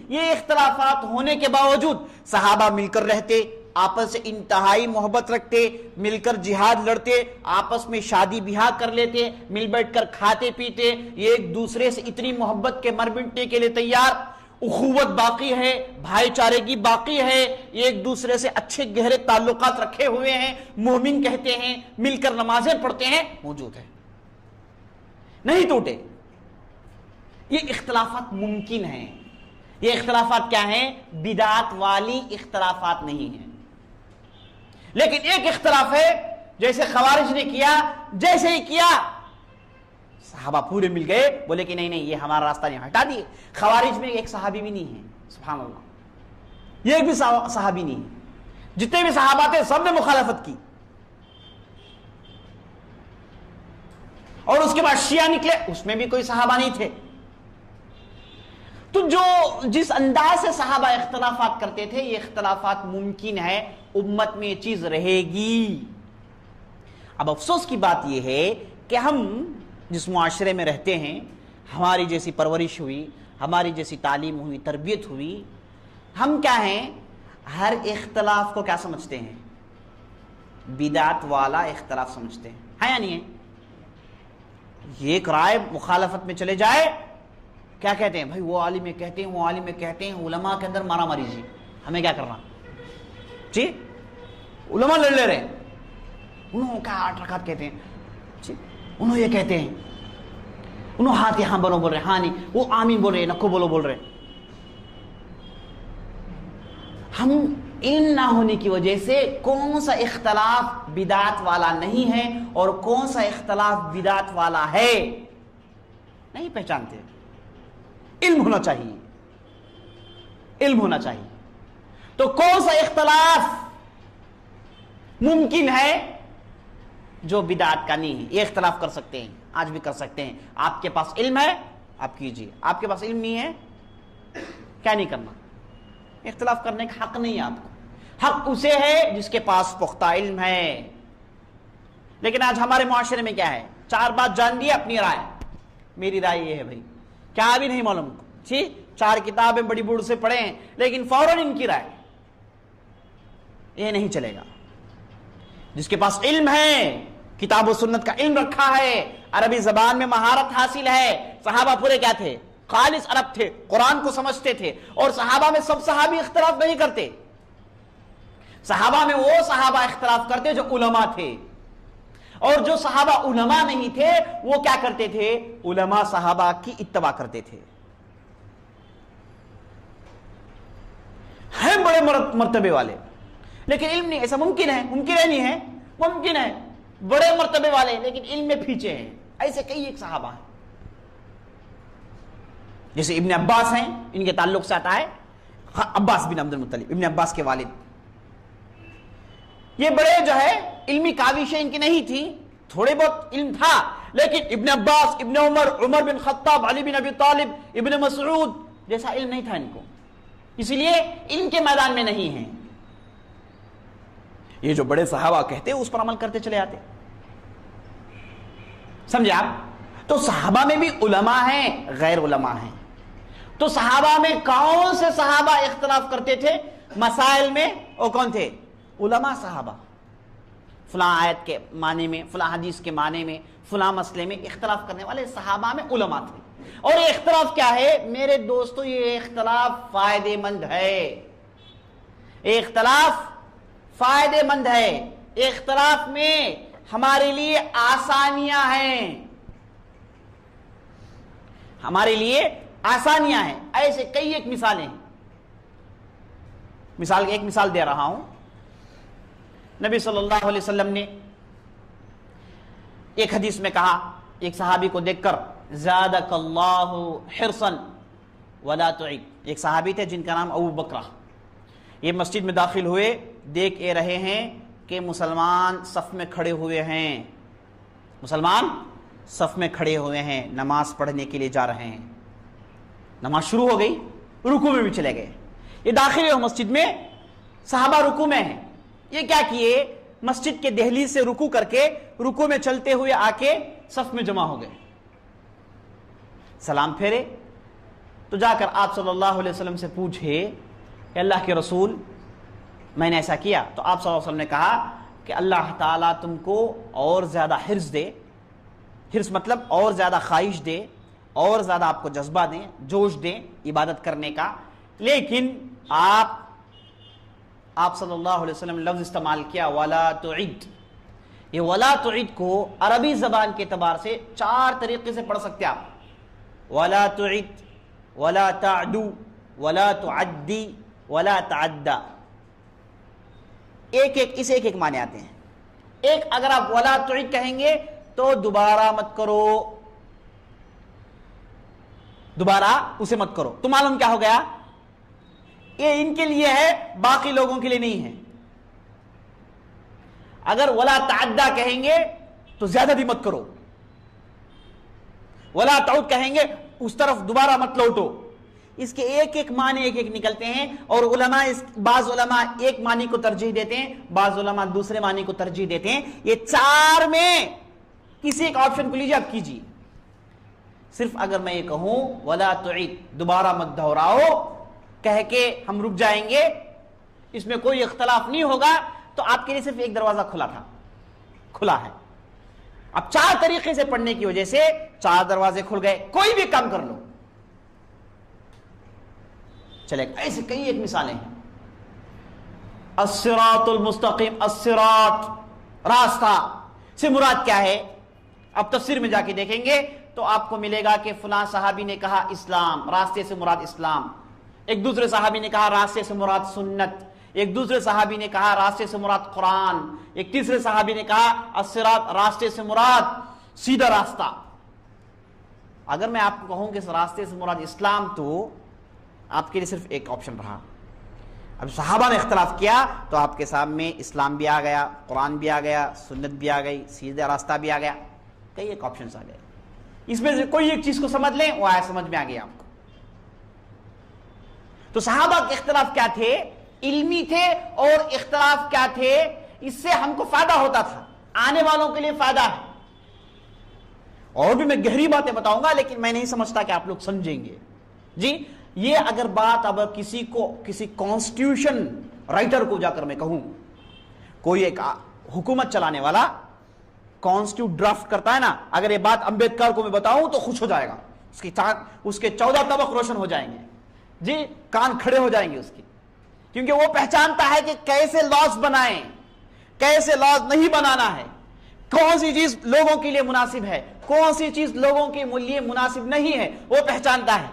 یہ اختلافات ہونے کے باوجود صحابہ مل کر رہتے، آپس سے انتہائی محبت رکھتے، مل کر جہاد لڑتے، آپس میں شادی بیاہ کر لیتے، مل بیٹھ کر کھاتے پیتے، ایک دوسرے سے اتنی محبت کے مر مٹنے کے لیے تیار، اخوت باقی ہے، بھائی چارگی باقی ہے، ایک دوسرے سے اچھے گہرے تعلقات رکھے ہوئے ہیں، مومن کہتے ہیں، مل کر نمازیں پڑھتے ہیں، موجود ہے، نہیں ٹوٹے۔ یہ اختلافات ممکن ہیں. یہ اختلافات کیا ہیں؟ بدعت والی اختلافات نہیں ہیں. لیکن ایک اختلاف ہے جیسے خوارج نے کیا، جیسے ہی کیا صحابہ پورے مل گئے، بولے کہ نہیں یہ ہمارا راستہ نہیں، ہٹا دیے. خوارج میں ایک صحابی بھی نہیں ہے، سبحان اللہ، یہ ایک بھی صحابی نہیں ہے. جتنے بھی صحابہ تھے سب نے مخالفت کی. اور اس کے بعد شیعہ نکلے، اس میں بھی کوئی صحابہ نہیں تھے. تو جس انداز سے صحابہ اختلافات کرتے تھے، یہ اختلافات ممکن ہے، امت میں یہ چیز رہے گی. اب افسوس کی بات یہ ہے کہ ہم جس معاشرے میں رہتے ہیں، ہماری جیسی پرورش ہوئی، ہماری جیسی تعلیم ہوئی، تربیت ہوئی، ہم کیا ہیں؟ ہر اختلاف کو کیا سمجھتے ہیں؟ بدعت والا اختلاف سمجھتے ہیں. ہے یا نہیں ہے؟ یہ ایک رائے مخالفت میں چلے جائے، کیا کہتے ہیں؟ بھائی وہ عالم کہتے ہیں، وہ عالم کہتے ہیں، علماء کے اندر مارا ماری جی، ہمیں کیا کرنا جی؟ علماء لڑ لے رہے ہیں، انہوں کیا 8 رکعت کہتے ہیں جی، انہوں یہ کہتے ہیں، انہوں ہاتھ یہاں بولو بول رہے، ہاں نہیں، وہ آمین بول رہے، نکو بولو بول رہے. ہم علم نہ ہونے کی وجہ سے کون سا اختلاف بدعت والا نہیں ہے اور کون سا اختلاف بدعت والا ہے نہیں پہچانتے. علم ہونا چاہیے، علم ہونا چاہیے. تو کون سا اختلاف ممکن ہے جو بدعت کا نہیں ہے؟ یہ اختلاف کر سکتے ہیں، آج بھی کر سکتے ہیں. آپ کے پاس علم ہے آپ کیجئے، آپ کے پاس علم نہیں ہے کیا نہیں کرنا. اختلاف کرنے کا حق نہیں ہے آپ کو. حق اسے ہے جس کے پاس پختہ علم ہے. لیکن آج ہمارے معاشرے میں کیا ہے؟ 4 بات جان دی اپنی رائے، میری رائے یہ ہے بھائی، کیا بھی نہیں معلوم جی، 4 کتابیں بڑی بوڑھ سے پڑھے ہیں لیکن فوراً ان کی رائے. یہ نہیں چلے گا. جس کے پاس علم ہے، کتاب و سنت کا علم رکھا ہے، عربی زبان میں مہارت حاصل ہے. صحابہ پورے کیا تھے؟ خالص عرب تھے، قرآن کو سمجھتے تھے. اور صحابہ میں سب صحابی اختلاف نہیں کرتے. صحابہ میں وہ صحابہ اختلاف کرتے جو علماء تھے، اور جو صحابہ علماء نہیں تھے وہ کیا کرتے تھے؟ علماء صحابہ کی اتباع کرتے تھے. ہیں بڑے مرتبے والے لیکن علم نہیں. ایسا ممکن ہے؟ ممکن ہے نہیں ہے؟ ممکن ہے. بڑے مرتبے والے لیکن علم میں پیچھے ہیں. ایسے کئی ایک صحابہ ہیں، جیسے ابن عباس ہیں، ان کے تعلق سے آتا ہے عباس بن عبد المطلب، ابن عباس کے والد. یہ بڑے جو ہے علمی کاوشیں ان کی نہیں تھی، تھوڑے بہت علم تھا، لیکن ابن عباس، ابن عمر، عمر بن خطاب، علی بن ابی طالب، ابن مسعود جیسا علم نہیں تھا ان کو، اسی لیے علم کے میدان میں نہیں ہیں. یہ جو بڑے صحابہ کہتے ہیں اس پر عمل کرتے چلے آتے. سمجھے آپ؟ تو صحابہ میں بھی علماء ہیں، غیر علماء ہیں. تو صحابہ میں کون سے صحابہ اختلاف کرتے تھے مسائل میں؟ وہ کون تھے؟ علماء صحابہ. فلاں آیت کے معنی میں، فلاں حدیث کے معنی میں، فلاں مسئلے میں اختلاف کرنے والے صحابہ میں علماء تھے. اور یہ اختلاف کیا ہے میرے دوستو؟ یہ اختلاف فائدے مند ہے. یہ اختلاف فائدے مند ہے. اختلاف میں ہمارے لیے آسانیاں ہیں، ہمارے لیے آسانیاں ہیں. ایسے کئی ایک مثالیں ہیں. ایک مثال دے رہا ہوں. نبی صلی اللہ علیہ وسلم نے ایک حدیث میں کہا، ایک صحابی کو دیکھ کر، زادک اللہ حرصا ولا تعد. ایک صحابی تھے جن کا نام ابو بکرہ. یہ مسجد میں داخل ہوئے، دیکھ رہے ہیں کہ مسلمان صف میں کھڑے ہوئے ہیں، مسلمان صف میں کھڑے ہوئے ہیں، نماز پڑھنے کے لیے جا رہے ہیں. نماز شروع ہو گئی، رکوع میں بھی چلے گئے. یہ داخل ہوئے مسجد میں، صحابہ رکوع میں ہیں. یہ کیا کیے؟ مسجد کے دہلیز سے رکوع کر کے رکوع میں چلتے ہوئے آ کے صف میں جمع ہو گئے. سلام پھیرے تو جا کر آپ صلی اللہ علیہ وسلم سے پوچھے کہ اللہ کے رسول میں نے ایسا کیا. تو آپ صلی اللہ علیہ وسلم نے کہا کہ اللہ تعالیٰ تم کو اور زیادہ حرص دے. حرص مطلب اور زیادہ خواہش دے، اور زیادہ آپ کو جذبہ دیں، جوش دیں عبادت کرنے کا. لیکن آپ صلی اللہ علیہ وسلم نے لفظ استعمال کیا وَلَا تُعِدْ. یہ وَلَا تُعِدْ کو عربی زبان کے اعتبار سے 4 طریقے سے پڑھ سکتے آپ. ولا تعد ولا تعدو ولا تعدی ولا تعدى. اس ایک معنی آتے ہیں. ایک اگر آپ ولا تعد کہیں گے تو دوبارہ مت کرو، دوبارہ اسے مت کرو. تو معلوم کیا ہو گیا؟ یہ ان کے لیے ہے، باقی لوگوں کے لیے نہیں ہے. اگر ولا تعدى کہیں گے تو زیادہ بھی مت کرو، ولا تعود کہیں گے اس طرف دوبارہ مت لوٹو. اس کے ایک معنی ایک نکلتے ہیں، اور علماء بعض علماء ایک معنی کو ترجیح دیتے ہیں، بعض علماء دوسرے معنی کو ترجیح دیتے ہیں. یہ چار میں کسی ایک آپشن کو لیجیے، آپ کیجیے. صرف اگر میں یہ کہوں ولا تعید، دوبارہ مت دہراؤ، کہہ کے ہم رک جائیں گے، اس میں کوئی اختلاف نہیں ہوگا، تو آپ کے لیے صرف ایک دروازہ کھلا ہے. اب چار طریقے سے پڑھنے کی وجہ سے چار دروازے کھل گئے، کوئی بھی کام کر لو. چلے ایسے کئی ایک مثالیں ہیں. الصراط المستقیم، الصراط راستہ سے مراد کیا ہے؟ اب تفسیر میں جا کے دیکھیں گے تو آپ کو ملے گا کہ فلاں صحابی نے کہا اسلام، راستے سے مراد اسلام. ایک دوسرے صحابی نے کہا راستے سے مراد سنت. ایک دوسرے صحابی نے کہا راستے سے مراد قرآن. ایک تیسرے صحابی نے کہا الصراط راستے سے مراد سیدھا راستہ. اگر میں آپ کو کہوں کہ اس راستے سے مراد اسلام تو آپ کے لیے صرف ایک آپشن رہا. اب صحابہ نے اختلاف کیا تو آپ کے سامنے اسلام بھی آ گیا، قرآن بھی آ گیا، سنت بھی آ گئی، سیدھا راستہ بھی آ گیا. کئی ایک آپشنز آ گئے. اس میں سے کوئی ایک چیز کو سمجھ لیں، وہ آیا سمجھ میں آ گیا آپ کو. تو صحابہ کے اختلاف کیا تھے؟ علمی تھے. اور اختلاف کیا تھے؟ اس سے ہم کو فائدہ ہوتا تھا، آنے والوں کے لیے فائدہ ہے. اور بھی میں گہری باتیں بتاؤں گا، لیکن میں نہیں سمجھتا کہ آپ لوگ سمجھیں گے. جی یہ اگر بات اب کسی کانسٹیٹیوشن رائٹر کو جا کر میں کہوں، کوئی ایک حکومت چلانے والا کانسٹیٹیوٹ ڈرافٹ کرتا ہے نا، اگر یہ بات امبیڈکر کو میں بتاؤں تو خوش ہو جائے گا. اس کے 14 طبق روشن ہو جائیں گے. جی کان کھڑے ہو جائیں گے اس کی، کیونکہ وہ پہچانتا ہے کہ کیسے لاز بنائیں، کیسے لاز نہیں بنانا ہے، کون سی چیز لوگوں کے لیے مناسب ہے، کون سی چیز لوگوں کے لیے مناسب نہیں ہے، وہ پہچانتا ہے.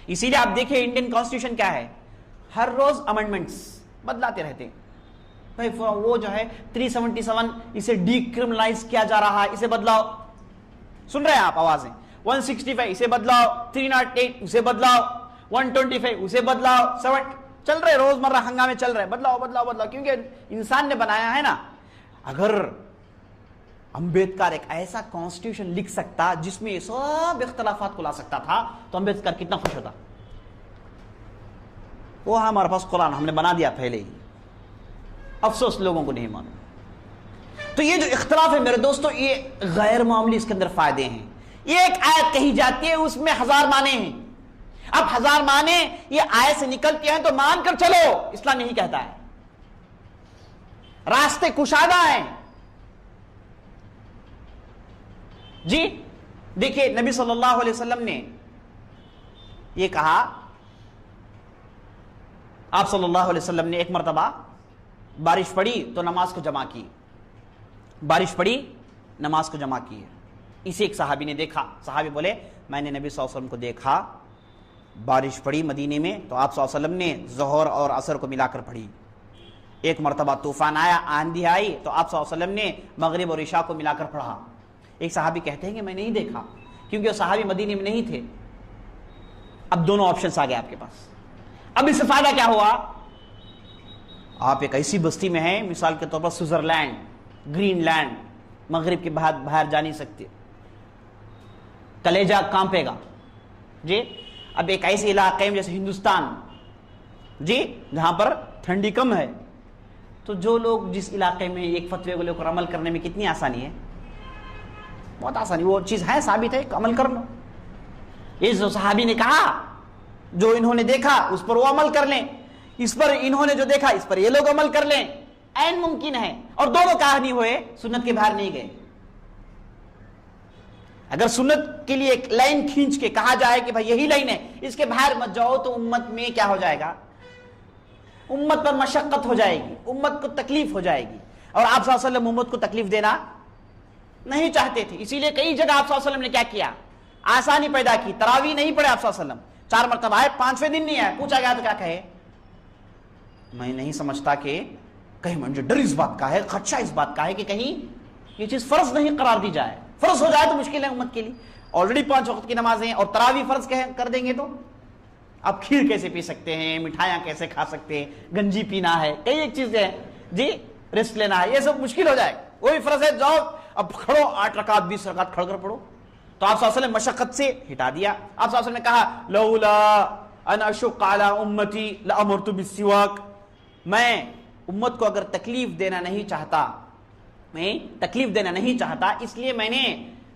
اسی لیے آپ دیکھیں انڈین کانسٹیٹیوشن کیا ہے، ہر روز امینڈمنٹس بدلاتے رہتے ہیں. بھائی وہ جو ہے 377 اسے ڈی کرمنلائز کیا جا رہا ہے، اسے بدلاؤ. سن رہے ہیں آپ آوازیں؟ 165 اسے بدلاؤ، 308 اسے بدلاؤ، 125 اسے بدلاؤ، 7 چل رہے روزمرہ ہنگامے چل رہے، بدلاؤ بدلاؤ بدلاؤ، کیونکہ انسان نے بنایا ہے نا. اگر امبیڈکر ایک ایسا کانسٹیٹیوشن لکھ سکتا جس میں یہ سب اختلافات کو لا سکتا تھا تو امبیڈکر کتنا خوش ہوتا. وہ ہمارے پاس قرآن ہم نے بنا دیا پہلے ہی، افسوس لوگوں کو نہیں معلوم. تو یہ جو اختلاف ہے میرے دوستو، یہ غیر معمولی اس کے اندر فائدے ہیں. یہ ایک آیت کہی جاتی ہے، اس میں 1000 معنی ہیں. اب 1000 معنی یہ آیت سے نکلتے ہیں تو مان کر چلو، اسلام یہی کہتا ہے. راستے کشادہ ہیں. جی دیکھیے نبی صلی اللہ علیہ وسلم نے یہ کہا، آپ صلی اللہ علیہ وسلم نے ایک مرتبہ بارش پڑی تو نماز کو جمع کی. بارش پڑی نماز کو جمع کی. اسے ایک صحابی نے دیکھا. صحابی بولے میں نے نبی صلی اللہ علیہ وسلم کو دیکھا، بارش پڑی مدینے میں تو آپ صلی اللہ علیہ وسلم نے ظہر اور عصر کو ملا کر پڑھی. ایک مرتبہ طوفان آیا، آندھی آئی تو آپ صلی اللہ علیہ وسلم نے مغرب اور عشاء کو ملا کر پڑھا. ایک صحابی کہتے ہیں کہ میں نہیں دیکھا، کیونکہ وہ صحابی مدینے میں نہیں تھے. اب دونوں آپشنز آ گئے آپ کے پاس. اب اس سے فائدہ کیا ہوا؟ آپ ایک ایسی بستی میں ہیں، مثال کے طور پر سوئٹزرلینڈ، گرین لینڈ، مغرب کے باہر جا نہیں سکتے، کلیجہ کانپے گا. جی اب ایک ایسے علاقے میں جیسے ہندوستان، جی جہاں پر ٹھنڈی کم ہے، تو جو لوگ جس علاقے میں ایک فتوے کو لے کر عمل کرنے میں کتنی آسانی ہے، بہت آسانی. وہ چیز ہے، ثابت ہے، عمل کر لو. اس جو صحابی نے کہا، جو انہوں نے دیکھا اس پر وہ عمل کر لیں، اس پر انہوں نے جو دیکھا اس پر یہ لوگ عمل کر لیں، عین ممکن ہے. اور دونوں کہا نہیں ہوئے، سنت کے باہر نہیں گئے. اگر سنت کے لیے ایک لائن کھینچ کے کہا جائے کہ بھائی یہی لائن ہے، اس کے باہر مت جاؤ، تو امت میں کیا ہو جائے گا؟ امت پر مشقت ہو جائے گی، امت کو تکلیف ہو جائے گی. اور آپ صلی اللہ علیہ وسلم امت کو تکلیف دینا نہیں چاہتے تھے. اسی لیے کئی جگہ آپ صلی اللہ علیہ وسلم نے کیا کیا؟ آسانی پیدا کی. تراویح نہیں پڑھے آپ صلی اللہ علیہ وسلم, 4 مرتبہ آئے, 5ویں دن نہیں آئے. پوچھا گیا تو کیا کہے؟ میں نہیں سمجھتا کہ کہیں مجھے ڈر اس بات کا ہے, خدشہ اس بات کا ہے کہ کہیں یہ چیز فرض نہیں قرار دی جائے. فرض ہو جائے تو مشکل ہے امت کے لیے. آلریڈی 5 وقت کی نمازیں ہیں اور تراویح فرض کر دیں گے تو اب کھیر کیسے پی سکتے ہیں, مٹھائیاں کیسے کھا سکتے ہیں, گنجی پینا ہے, کئی ایک چیزیں ہیں جی, ریسٹ لینا ہے, یہ سب مشکل ہو جائے. وہی فرض ہے, جاؤ اب کھڑو 8 رکعت 20 رکعت کھڑ کر پڑھو. تو آپ صلی اللہ علیہ وسلم مشقت سے ہٹا دیا. آپ صلی اللہ علیہ وسلم نے کہا لولا ان اشق علی امتی لامرت بالسواک, میں امت کو اگر تکلیف دینا نہیں چاہتا اس لیے میں نے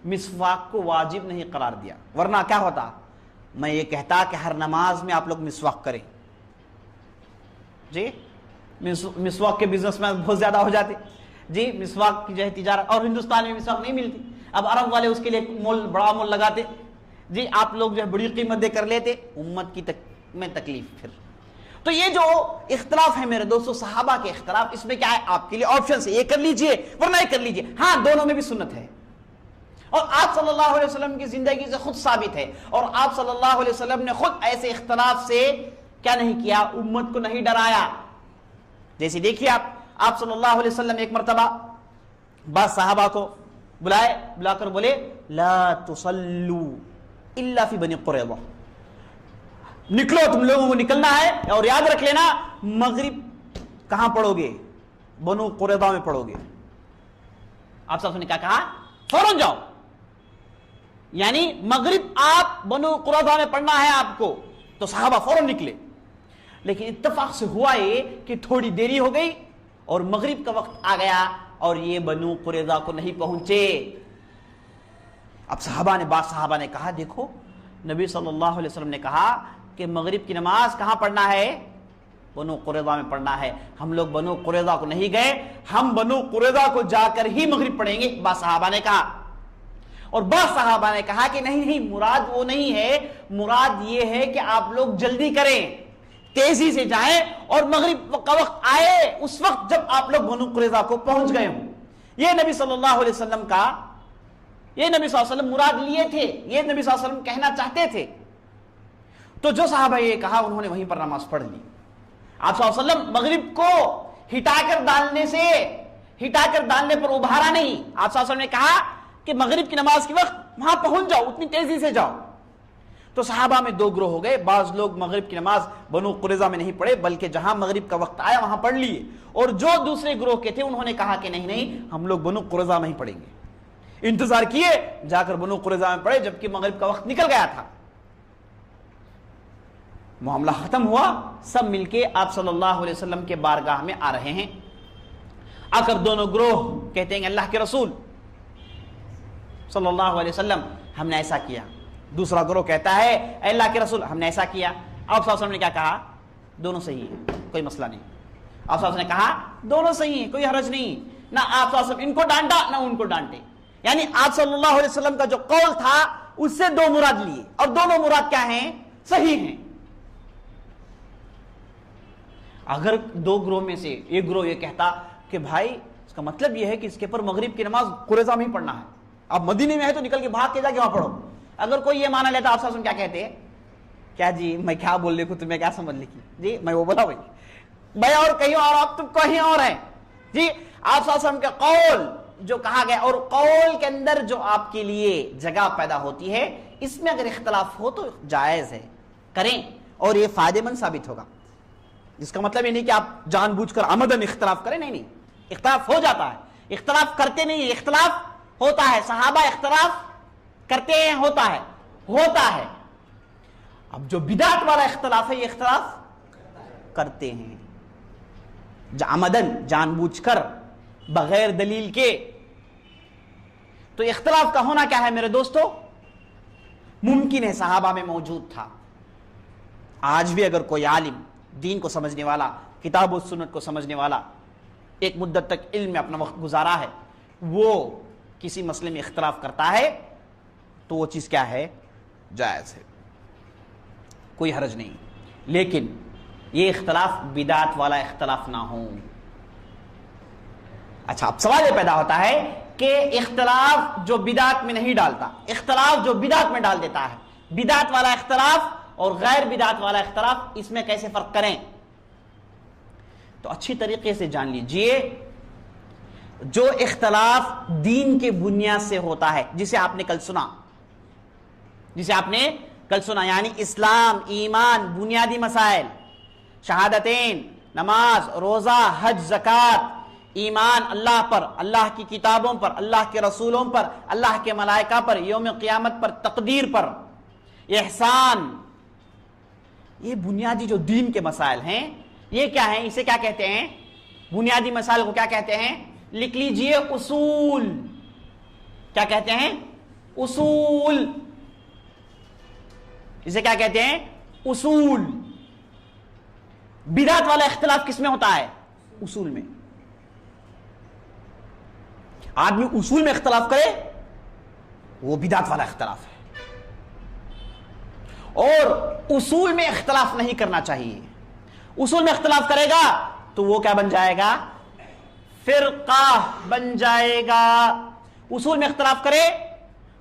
مسواک کو واجب نہیں قرار دیا. ورنہ کیا ہوتا, میں یہ کہتا کہ ہر نماز میں آپ لوگ مسواک کریں. جی مسواک کے بزنس میں بہت زیادہ ہو جاتے جی, مسواک کی جو ہے تجارت, اور ہندوستان میں مسواک نہیں ملتی. اب عرب والے اس کے لیے بڑا مول لگاتے جی, آپ لوگ جو ہے بڑی قیمت دے کر لیتے, امت کی میں تکلیف. پھر تو یہ جو اختلاف ہے میرے دوستو, صحابہ کے اختلاف, اس میں کیا ہے, آپ کے لیے آپشن سے یہ کر لیجئے ورنہ یہ کر لیجئے. ہاں دونوں میں بھی سنت ہے, اور آپ صلی اللہ علیہ وسلم کی زندگی سے خود ثابت ہے, اور آپ صلی اللہ علیہ وسلم نے خود ایسے اختلاف سے کیا نہیں کیا, امت کو نہیں ڈرایا. جیسے دیکھیے آپ صلی اللہ علیہ وسلم ایک مرتبہ بعض صحابہ کو بلا کر بولے لا تصلوا الا فی بنی قریظہ, نکلو تم لوگوں کو نکلنا ہے, اور یاد رکھ لینا مغرب کہاں پڑھو گے, بنو قریظہ میں پڑھو گے. آپ صلی اللہ علیہ وسلم نے کیا کہا, فوراً جاؤ, یعنی مغرب آپ بنو قریظہ میں پڑھنا ہے آپ کو. تو صحابہ فوراً نکلے, لیکن اتفاق سے ہوا یہ کہ تھوڑی دیری ہو گئی اور مغرب کا وقت آ گیا اور یہ بنو قریظہ کو نہیں پہنچے. اب بعض صحابہ نے کہا دیکھو نبی صلی اللہ علیہ وسلم نے کہا کہ مغرب کی نماز کہاں پڑھنا ہے, بنو قریظہ میں پڑھنا ہے. ہم لوگ بنو قریظہ کو نہیں گئے, ہم بنو قریظہ کو جا کر ہی مغرب پڑھیں گے, بعض صحابہ نے کہا. اور بعض صحابہ نے کہا کہ نہیں مراد وہ نہیں ہے, مراد یہ ہے کہ آپ لوگ جلدی کریں, تیزی سے جائیں, اور مغرب کا وقت آئے اس وقت جب آپ لوگ بنو قریظہ کو پہنچ گئے ہوں. یہ نبی صلی اللہ علیہ وسلم مراد لیے تھے, یہ نبی صلی اللہ علیہ وسلم کہنا چاہتے تھے. تو جو صحابہ یہ کہا انہوں نے وہیں پر نماز پڑھ لی. آپ صلی اللہ علیہ وسلم مغرب کو ہٹا کر ڈالنے پر ابھارا نہیں. آپ صلی اللہ علیہ وسلم نے کہا کہ مغرب کی نماز کے وقت وہاں پہنچ جاؤ, اتنی تیزی سے جاؤ. تو صحابہ میں 2 گروہ ہو گئے, بعض لوگ مغرب کی نماز بنو قریظہ میں نہیں پڑھے بلکہ جہاں مغرب کا وقت آیا وہاں پڑھ لیے, اور جو دوسرے گروہ کے تھے انہوں نے کہا کہ نہیں ہم لوگ بنو قریظہ میں ہی پڑھیں گے. انتظار کیے, جا کر بنو قریظہ میں پڑھے جبکہ مغرب کا وقت نکل گیا تھا. معاملہ ختم ہوا, سب مل کے آپ صلی اللہ علیہ وسلم کے بارگاہ میں آ رہے ہیں. آ کر دونوں گروہ کہتے ہیں اللہ کے رسول صلی اللہ علیہ وسلم ہم نے ایسا کیا. دوسرا گروہ کہتا ہے اے اللہ کے رسول ہم نے ایسا کیا. آپ صلی اللہ علیہ وسلم نے کیا کہا, دونوں صحیح ہیں, کوئی مسئلہ نہیں. آپ صلی اللہ علیہ وسلم نے کہا دونوں صحیح ہیں, کوئی حرج نہیں. نہ آپ صلی اللہ علیہ وسلم ان کو ڈانٹا نہ ان کو ڈانٹے, یعنی آپ صلی اللہ علیہ وسلم کا جو قول تھا اس سے 2 مراد لیے, اور دونوں مراد کیا ہیں, صحیح ہیں. اگر 2 گروہ میں سے ایک گروہ یہ کہتا کہ بھائی اس کا مطلب یہ ہے کہ اس کے پر مغرب کی نماز قریظہ میں ہی پڑھنا ہے, اب مدینے میں ہے تو نکل کے بھاگ کے جا کے وہاں پڑھو. اگر کوئی یہ مانا لیتا آپ صلی اللہ علیہ وسلم کیا کہتے ہیں, کیا جی میں کیا بول لکھوں, تمہیں کیا سمجھ لکھی جی, میں وہ بولا بھائی اور کہیں اور آپ تم کہیں اور ہیں جی. آپ صلی اللہ علیہ وسلم کا قول جو کہا گیا, اور قول کے اندر جو آپ کے لیے جگہ پیدا ہوتی ہے اس میں اگر اختلاف ہو تو جائز ہے, کریں, اور یہ فائدہ مند ثابت ہوگا. جس کا مطلب یہ نہیں کہ آپ جان بوجھ کر عمدن اختلاف کریں, نہیں, اختلاف ہو جاتا ہے, اختلاف کرتے نہیں, اختلاف ہوتا ہے. صحابہ اختلاف کرتے ہیں, ہوتا ہے. اب جو بدعت والا اختلاف ہے یہ اختلاف کرتے ہیں عمدن, جان بوجھ کر, بغیر دلیل کے. تو اختلاف کا ہونا کیا ہے میرے دوستو, ممکن ہے صحابہ میں موجود تھا. آج بھی اگر کوئی عالم, دین کو سمجھنے والا, کتاب و سنت کو سمجھنے والا, ایک مدت تک علم میں اپنا وقت گزارا ہے, وہ کسی مسئلے میں اختلاف کرتا ہے تو وہ چیز کیا ہے, جائز ہے, کوئی حرج نہیں. لیکن یہ اختلاف بدعت والا اختلاف نہ ہو. اچھا اب سوال یہ پیدا ہوتا ہے کہ اختلاف جو بدعت میں نہیں ڈالتا، اختلاف جو بدعت میں ڈال دیتا ہے، بدعت والا اختلاف اور غیر بدعت والا اختلاف، اس میں کیسے فرق کریں؟ تو اچھی طریقے سے جان لیجئے، جو اختلاف دین کے بنیاد سے ہوتا ہے، جسے آپ نے کل سنا، یعنی اسلام، ایمان، بنیادی مسائل، شہادتین، نماز، روزہ، حج، زکوٰۃ، ایمان اللہ پر، اللہ کی کتابوں پر، اللہ کے رسولوں پر، اللہ کے ملائکہ پر، یوم قیامت پر، تقدیر پر، احسان، یہ بنیادی جو دین کے مسائل ہیں، یہ کیا ہیں؟ اسے کیا کہتے ہیں؟ بنیادی مسائل کو کیا کہتے ہیں؟ لکھ لیجئے، اصول۔ کیا کہتے ہیں؟ اصول۔ اسے کیا کہتے ہیں؟ اصول۔ بدعت والا اختلاف کس میں ہوتا ہے؟ اصول میں۔ آدمی اصول میں اختلاف کرے، وہ بدعت والا اختلاف ہے، اور اصول میں اختلاف نہیں کرنا چاہیے۔ اصول میں اختلاف کرے گا تو وہ کیا بن جائے گا؟ فرقہ بن جائے گا۔ اصول میں اختلاف کرے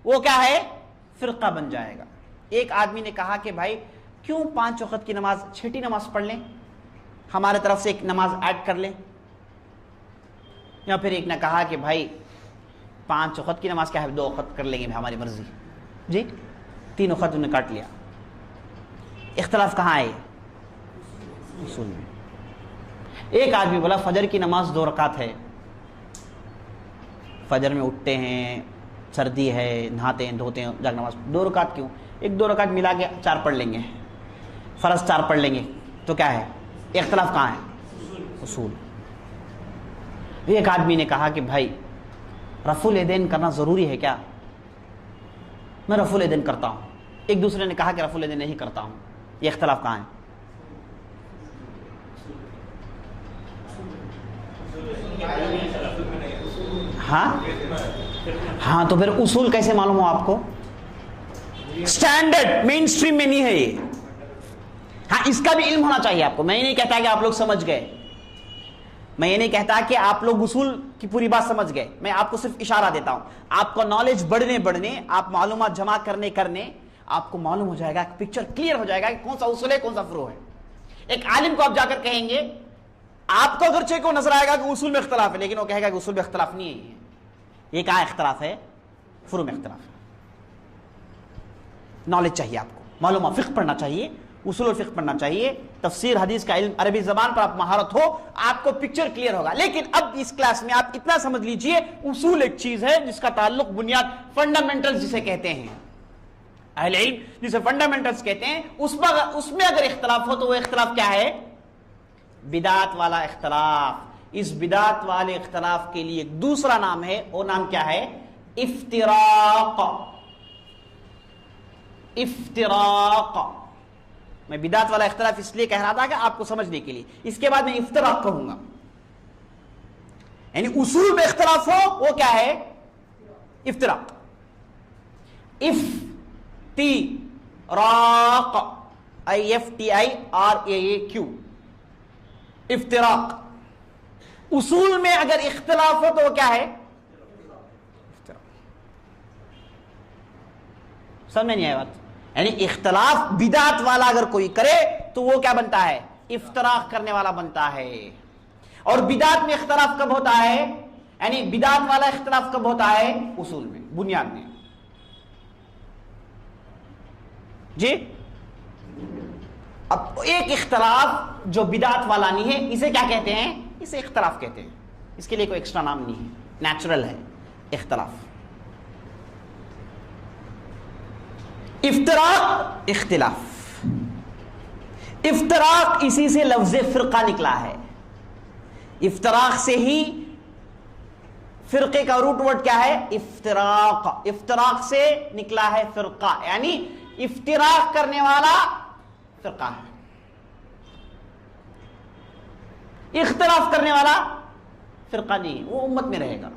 وہ کیا ہے؟ فرقہ بن جائے گا۔ ایک آدمی نے کہا کہ بھائی کیوں 5 وقت کی نماز، چھٹی نماز پڑھ لیں، ہمارے طرف سے ایک نماز ایڈ کر لیں۔ یا پھر ایک نے کہا کہ بھائی 5 وقت کی نماز کیا ہے، 2 وقت کر لیں گے ہماری مرضی، جی 3 وقت انہوں نے کاٹ لیا۔ اختلاف کہاں ہے؟ اصول میں۔ ایک آدمی بولا فجر کی نماز 2 رکعت ہے، فجر میں اٹھتے ہیں، سردی ہے، نہاتے ہیں، دھوتے ہیں، جا نماز 2 رکعت کیوں؟ 1-2 رکعت ملا کے 4 پڑھ لیں گے، فرض 4 پڑھ لیں گے، تو کیا ہے؟ اختلاف کہاں ہے؟ اصول۔ ایک آدمی نے کہا کہ بھائی رفع الیدین کرنا ضروری ہے کیا؟ میں رفع الیدین کرتا ہوں۔ ایک دوسرے نے کہا کہ رفع الیدین نہیں کرتا ہوں۔ یہ اختلاف کہاں ہے؟ ہاں تو پھر اصول کیسے معلوم ہو آپ کو؟ سٹینڈرڈ مین اسٹریم میں نہیں ہے یہ۔ ہاں اس کا بھی علم ہونا چاہیے آپ کو۔ میں یہ نہیں کہتا کہ آپ لوگ سمجھ گئے، میں یہ نہیں کہتا کہ آپ لوگ اصول کی پوری بات سمجھ گئے، میں آپ کو صرف اشارہ دیتا ہوں۔ آپ کو نالج بڑھنے آپ معلومات جمع کرنے آپ کو معلوم ہو جائے گا، پکچر کلیئر ہو جائے گا کہ کون سا اصول ہے، کون سا فروع ہے۔ ایک عالم کو آپ جا کر کہیں گے، آپ کو اگرچہ کو نظر آئے گا کہ اصول میں اختلاف ہے، لیکن وہ کہے گا کہ اصول میں اختلاف نہیں ہے، یہ کہاں اختلاف ہے؟ فروع میں اختلاف ہے۔ نالج چاہیے آپ کو، معلومات، فقہ پڑھنا چاہیے، اصول الفقہ پڑھنا چاہیے، تفسیر حدیث کا علم، عربی زبان پر آپ مہارت ہو، آپ کو پکچر کلیئر ہوگا۔ لیکن اب اس کلاس میں آپ اتنا سمجھ لیجئے، اصول ایک چیز ہے جس کا تعلق بنیاد، فنڈامنٹلز جسے کہتے ہیں، اہل علم جسے فنڈامنٹلز کہتے ہیں، اس میں اگر اختلاف ہو تو وہ اختلاف کیا ہے؟ بدعت والا اختلاف۔ اس بدعت والے اختلاف کے لیے ایک دوسرا نام ہے، وہ نام کیا ہے؟ افتراق۔ افتراق۔ میں بدعت والا اختلاف اس لیے کہہ رہا تھا کہ آپ کو سمجھنے کے لیے، اس کے بعد میں افتراق کہوں گا، یعنی اصول میں اختلاف ہو وہ کیا ہے؟ افتراق۔ افتراق، IFTIRAAQ، افتراق۔ اصول میں اگر اختلاف ہو تو وہ کیا ہے؟ سمجھ میں نہیں آئی بات؟ یعنی اختلاف بدعت والا اگر کوئی کرے تو وہ کیا بنتا ہے؟ افتراق کرنے والا بنتا ہے۔ اور بدعت میں اختلاف کب ہوتا ہے؟ یعنی بدعت والا اختلاف کب ہوتا ہے؟ اصول میں، بنیاد میں۔ جی اب ایک اختلاف جو بدعت والا نہیں ہے، اسے کیا کہتے ہیں؟ اسے اختلاف کہتے ہیں، اس کے لیے کوئی ایکسٹرا نام نہیں ہے، نیچرل ہے اختلاف۔ افتراق، اختلاف، افتراق اسی سے لفظ فرقہ نکلا ہے۔ افتراق سے ہی فرقے کا روٹ ورڈ کیا ہے؟ افتراق۔ افتراق سے نکلا ہے فرقہ، یعنی افتراق کرنے والا فرقہ ہے، اختلاف کرنے والا فرقہ نہیں، وہ امت میں رہے گا۔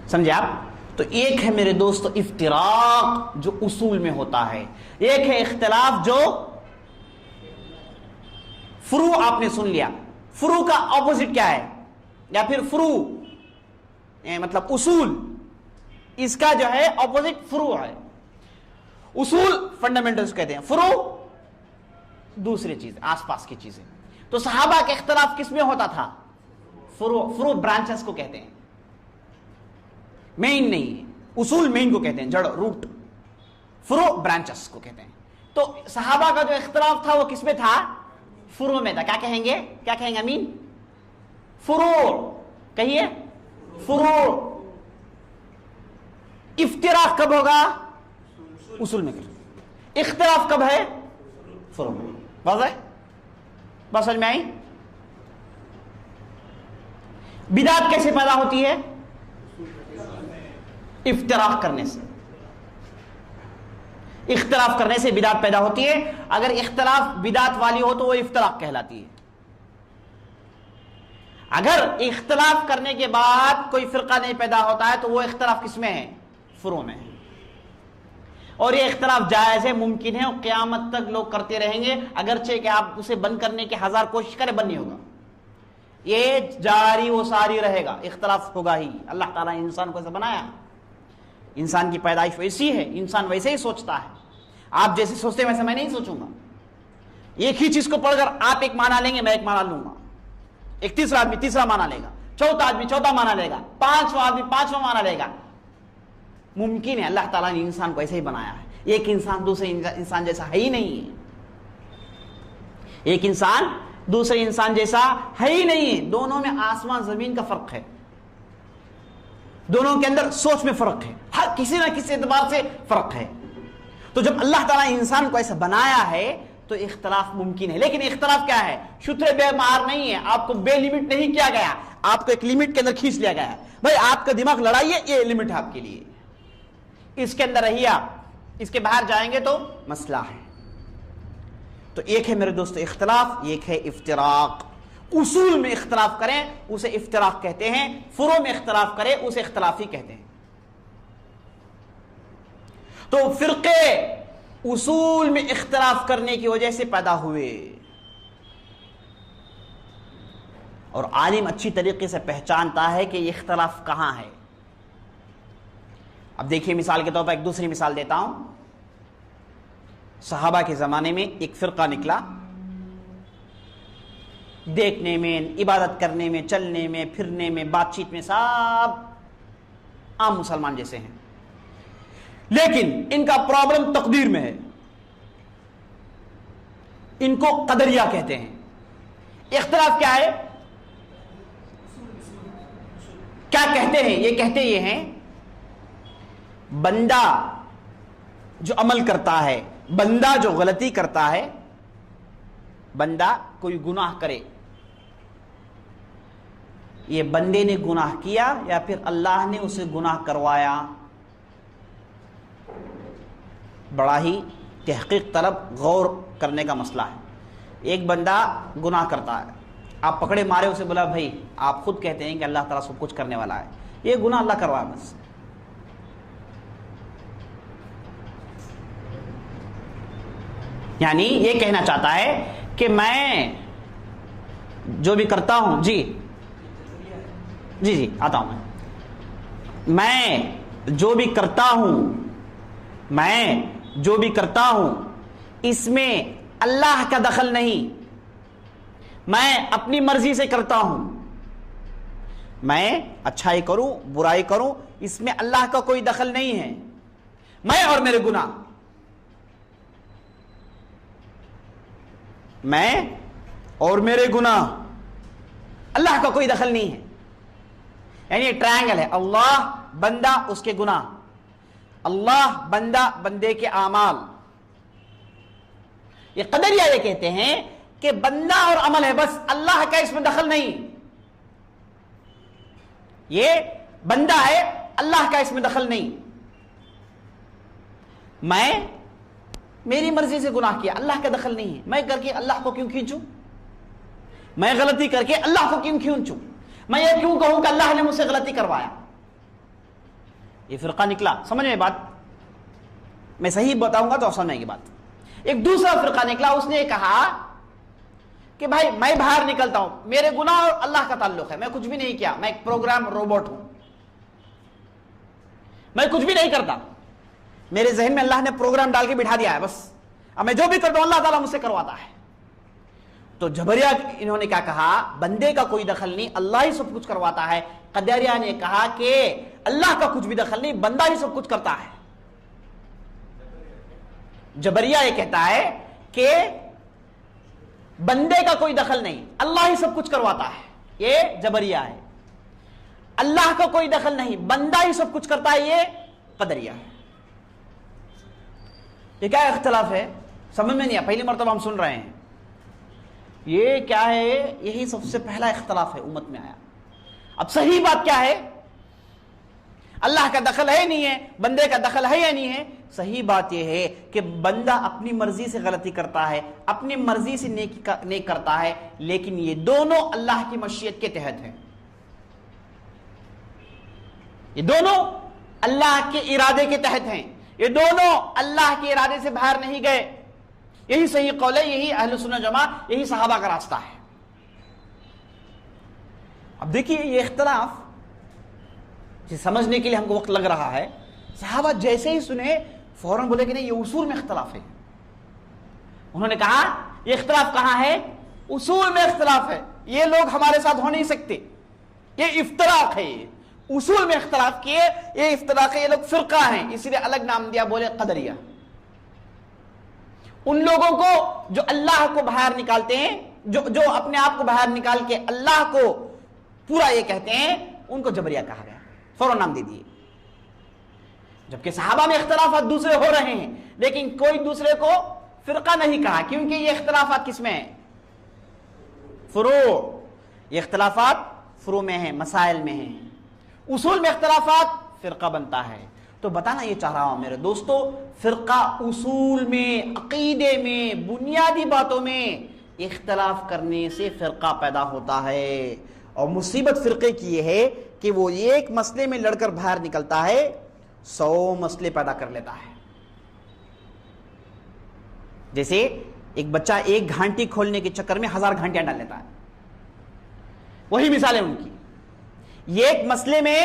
سمجھے آپ؟ تو ایک ہے میرے دوستو افتراق جو اصول میں ہوتا ہے، ایک ہے اختلاف جو فروع۔ آپ نے سن لیا، فرو کا اپوزٹ کیا ہے؟ یا پھر فرو مطلب اصول، اس کا جو ہے اپوزٹ فرو ہے. اصول فنڈامنٹلز کہتے ہیں، فرو دوسری چیز، آس پاس کی چیزیں. تو صحابہ کا اختلاف کس میں ہوتا تھا؟ فرو برانچز کو کہتے ہیں، مین نہیں ہے. اصول مین کو کہتے ہیں، جڑ روٹ. فرو برانچز کو کہتے ہیں. تو صحابہ کا جو اختلاف تھا وہ کس میں تھا؟ فرو میں تھا. کیا کہیں گے امین؟ فرو کہیے، فرو. افتراق کب ہوگا؟ اصول میں. اختلاف کب ہے؟ فرو میں. واضح؟ بات سمجھ میں آئی؟ بدعت کیسے پیدا ہوتی ہے؟ افتراق کرنے سے. اختلاف کرنے سے بدعت پیدا ہوتی ہے. اگر اختلاف بدعت والی ہو تو وہ افتراق کہلاتی ہے. اگر اختلاف کرنے کے بعد کوئی فرقہ نہیں پیدا ہوتا ہے تو وہ اختلاف کس میں ہے؟ فرو میں ہے. اور یہ اختلاف جائز ہے، ممکن ہے، اور قیامت تک لوگ کرتے رہیں گے، اگرچہ کہ آپ اسے بند کرنے کی 1000 کوشش کریں بند نہیں ہوگا. یہ جاری و ساری رہے گا، اختلاف ہوگا ہی. اللہ تعالیٰ نے انسان کو ایسا بنایا، انسان کی پیدائش ویسی ہے، انسان ویسے ہی سوچتا ہے. آپ جیسے سوچتے ہیں ویسے میں نہیں سوچوں گا. ایک ہی چیز کو پڑھ کر آپ ایک معنی لیں گے، میں ایک معنی لوں گا، ایک تیسرا آدمی تیسرا معنی لے گا، چوتھا آدمی چوتھا معنی لے گا، پانچواں آدمی پانچواں معنی لے گا. ممکن ہے، اللہ تعالیٰ نے انسان کو ایسے ہی بنایا ہے. ایک انسان دوسرے انسان جیسا ہے ہی نہیں ہے. ایک انسان دوسرے انسان جیسا ہے ہی نہیں ہے. دونوں میں آسمان زمین کا فرق ہے، دونوں کے اندر سوچ میں فرق ہے، ہر کسی نہ کسی اعتبار سے فرق ہے. تو جب اللہ تعالیٰ نے انسان کو ایسا بنایا ہے تو اختلاف ممکن ہے. لیکن اختلاف کیا ہے؟ شتر بے مار نہیں ہے. آپ کو بے لمٹ نہیں کیا گیا، آپ کو ایک لمٹ کے اندر کھینچ لیا گیا ہے. بھائی آپ کا دماغ لڑائی ہے، یہ لمٹ ہے آپ کے لیے، اس کے اندر رہیے. آپ اس کے باہر جائیں گے تو مسئلہ ہے. تو ایک ہے میرے دوست اختلاف، ایک ہے افتراق. اصول میں اختلاف کریں اسے افتراق کہتے ہیں، فروع میں اختلاف کریں اسے اختلاف ہی کہتے ہیں. تو فرقے اصول میں اختلاف کرنے کی وجہ سے پیدا ہوئے، اور عالم اچھی طریقے سے پہچانتا ہے کہ یہ اختلاف کہاں ہے. اب دیکھیے مثال کے طور پر ایک دوسری مثال دیتا ہوں. صحابہ کے زمانے میں ایک فرقہ نکلا، دیکھنے میں، عبادت کرنے میں، چلنے میں، پھرنے میں، بات چیت میں سب عام مسلمان جیسے ہیں، لیکن ان کا پرابلم تقدیر میں ہے. ان کو قدریہ کہتے ہیں. اختلاف کیا ہے؟ کیا کہتے ہیں؟ یہ کہتے یہ ہیں بندہ جو عمل کرتا ہے، بندہ جو غلطی کرتا ہے، بندہ کوئی گناہ کرے، یہ بندے نے گناہ کیا یا پھر اللہ نے اسے گناہ کروایا. بڑا ہی تحقیق طلب غور کرنے کا مسئلہ ہے. ایک بندہ گناہ کرتا ہے، آپ پکڑے مارے اسے، بولا بھائی آپ خود کہتے ہیں کہ اللہ تعالیٰ سب کچھ کرنے والا ہے، یہ گناہ اللہ کروایا بس. یعنی یہ کہنا چاہتا ہے کہ میں جو بھی کرتا ہوں، جی آتا ہوں، میں جو بھی کرتا ہوں اس میں اللہ کا دخل نہیں، میں اپنی مرضی سے کرتا ہوں. میں اچھائی کروں برائی کروں اس میں اللہ کا کوئی دخل نہیں ہے. میں اور میرے گناہ، میں اور میرے گناہ، اللہ کا کوئی دخل نہیں ہے. یعنی ٹرائنگل ہے، اللہ بندہ اس کے گناہ، اللہ بندہ بندے کے اعمال. یہ قدریہ یہ کہتے ہیں کہ بندہ اور عمل ہے بس، اللہ کا اس میں دخل نہیں. یہ بندہ ہے، اللہ کا اس میں دخل نہیں. میں میری مرضی سے گناہ کیا، اللہ کا دخل نہیں ہے. میں کر کے اللہ کو کیوں کھینچوں؟ میں غلطی کر کے اللہ کو کیوں کھینچوں؟ میں یہ کیوں کہوں کہ اللہ نے مجھ سے غلطی کروایا؟ یہ فرقہ نکلا. سمجھ میں بات؟ میں صحیح بتاؤں گا تو سمجھیں گے بات. ایک دوسرا فرقہ نکلا، اس نے کہا کہ بھائی میں باہر نکلتا ہوں, میرے گناہ اور اللہ کا تعلق ہے, میں کچھ بھی نہیں کیا, میں ایک پروگرام روبوٹ ہوں, میں کچھ بھی نہیں کرتا, میرے ذہن میں اللہ نے پروگرام ڈال کے بٹھا دیا ہے, بس اب میں جو بھی کرتا ہوں اللہ تعالیٰ مجھ سے کرواتا ہے. تو جبریہ انہوں نے کیا کہا, بندے کا کوئی دخل نہیں, اللہ ہی سب کچھ کرواتا ہے. قدریہ نے کہا کہ اللہ کا کچھ بھی دخل نہیں, بندہ ہی سب کچھ کرتا ہے. جبریہ یہ کہتا ہے کہ بندے کا کوئی دخل نہیں, اللہ ہی سب کچھ کرواتا ہے. یہ جبریہ ہے. اللہ کا کوئی دخل نہیں, بندہ ہی سب کچھ کرتا ہے, یہ قدریہ ہے. یہ کیا اختلاف ہے, سمجھ میں نہیں آیا, پہلی مرتبہ ہم سن رہے ہیں. یہ کیا ہے, یہی سب سے پہلا اختلاف ہے امت میں آیا. اب صحیح بات کیا ہے, اللہ کا دخل ہے نہیں ہے, بندے کا دخل ہے یا نہیں ہے. صحیح بات یہ ہے کہ بندہ اپنی مرضی سے غلطی کرتا ہے, اپنی مرضی سے نیک کرتا ہے, لیکن یہ دونوں اللہ کی مشیت کے تحت ہیں. یہ دونوں اللہ کے ارادے کے تحت ہیں, یہ دونوں اللہ کے ارادے سے باہر نہیں گئے. یہی صحیح قول ہے, یہی اہل سنت جماعت, یہی صحابہ کا راستہ ہے. اب دیکھیے یہ اختلاف سمجھنے کے لیے ہم کو وقت لگ رہا ہے. صحابہ جیسے ہی سنے فوراً بولے کہ نہیں یہ اصول میں اختلاف ہے. انہوں نے کہا یہ اختلاف کہاں ہے, اصول میں اختلاف ہے, یہ لوگ ہمارے ساتھ ہو نہیں سکتے, یہ افتراق ہے. یہ اصول میں اختلاف کیے, یہ افتراق ہے, یہ لوگ فرقہ ہیں, اسی لیے الگ نام دیا, بولے قدریہ. ان لوگوں کو جو اللہ کو باہر نکالتے ہیں, جو اپنے آپ کو باہر نکال کے اللہ کو پورا یہ کہتے ہیں, ان کو جبریہ کہا گیا, فوراً نام دے دیے. جبکہ صحابہ میں اختلافات دوسرے ہو رہے ہیں, لیکن کوئی دوسرے کو فرقہ نہیں کہا, کیونکہ یہ اختلافات کس میں ہیں, فروع. یہ اختلافات فروع میں ہیں, مسائل میں ہیں. اصول میں اختلافات فرقہ بنتا ہے. تو بتانا یہ چاہ رہا ہوں میرے دوستو, فرقہ اصول میں, عقیدے میں, بنیادی باتوں میں اختلاف کرنے سے فرقہ پیدا ہوتا ہے. اور مصیبت فرقے کی یہ ہے کہ وہ ایک مسئلے میں لڑ کر باہر نکلتا ہے, 100 مسئلے پیدا کر لیتا ہے. جیسے ایک بچہ ایک گھانٹی کھولنے کے چکر میں 1000 گھانٹیاں ڈال لیتا ہے. وہی مثال ہے ان کی. یہ ایک مسئلے میں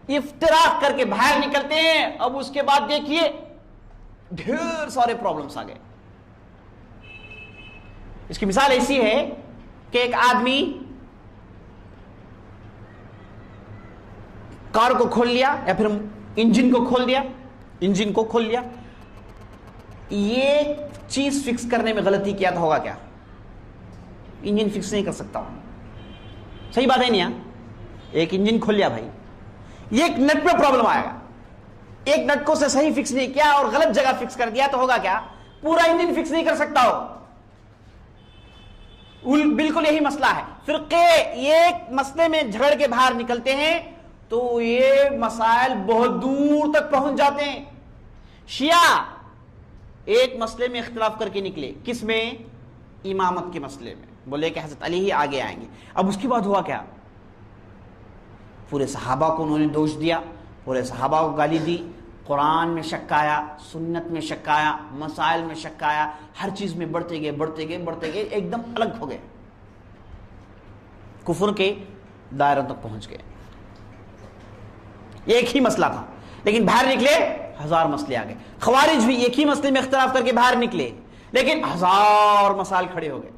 افتراق کر کے باہر نکلتے ہیں, اب اس کے بعد دیکھیے ڈھیر سارے پرابلمس آ گئے. اس کی مثال ایسی ہے کہ ایک آدمی کار کو کھول لیا یا پھر انجن کو کھول لیا, یہ چیز فکس کرنے میں غلطی کیا تو ہوگا کیا, انجن فکس نہیں کر سکتا ہوں. صحیح بات ہے نہیں, ایک انجن کھول لیا بھائی, یہ ایک نٹ پہ پرابلم آئے گا, ایک نٹ کو سے صحیح فکس نہیں کیا اور غلط جگہ فکس کر دیا تو ہوگا کیا, پورا انجن فکس نہیں کر سکتا ہو. بالکل یہی مسئلہ ہے. فرقے ایک مسئلے میں جھگڑ کے باہر نکلتے ہیں تو یہ مسائل بہت دور تک پہنچ جاتے ہیں. شیعہ ایک مسئلے میں اختلاف کر کے نکلے, کس میں, امامت کے مسئلے میں, بولے کہ حضرت علی ہی آگے آئیں گے. اب اس کے بعد ہوا کیا, پورے صحابہ کو انہوں نے دوش دیا, پورے صحابہ کو گالی دی, قرآن میں شک آیا, سنت میں شک آیا, مسائل میں شک آیا, ہر چیز میں بڑھتے گئے, ایک دم الگ ہو گئے, کفر کے دائروں تک پہنچ گئے. ایک ہی مسئلہ تھا لیکن باہر نکلے 1000 مسئلے آ گئے. خوارج بھی ایک ہی مسئلے میں اختلاف کر کے باہر نکلے لیکن 1000 مسائل کھڑے ہو گئے.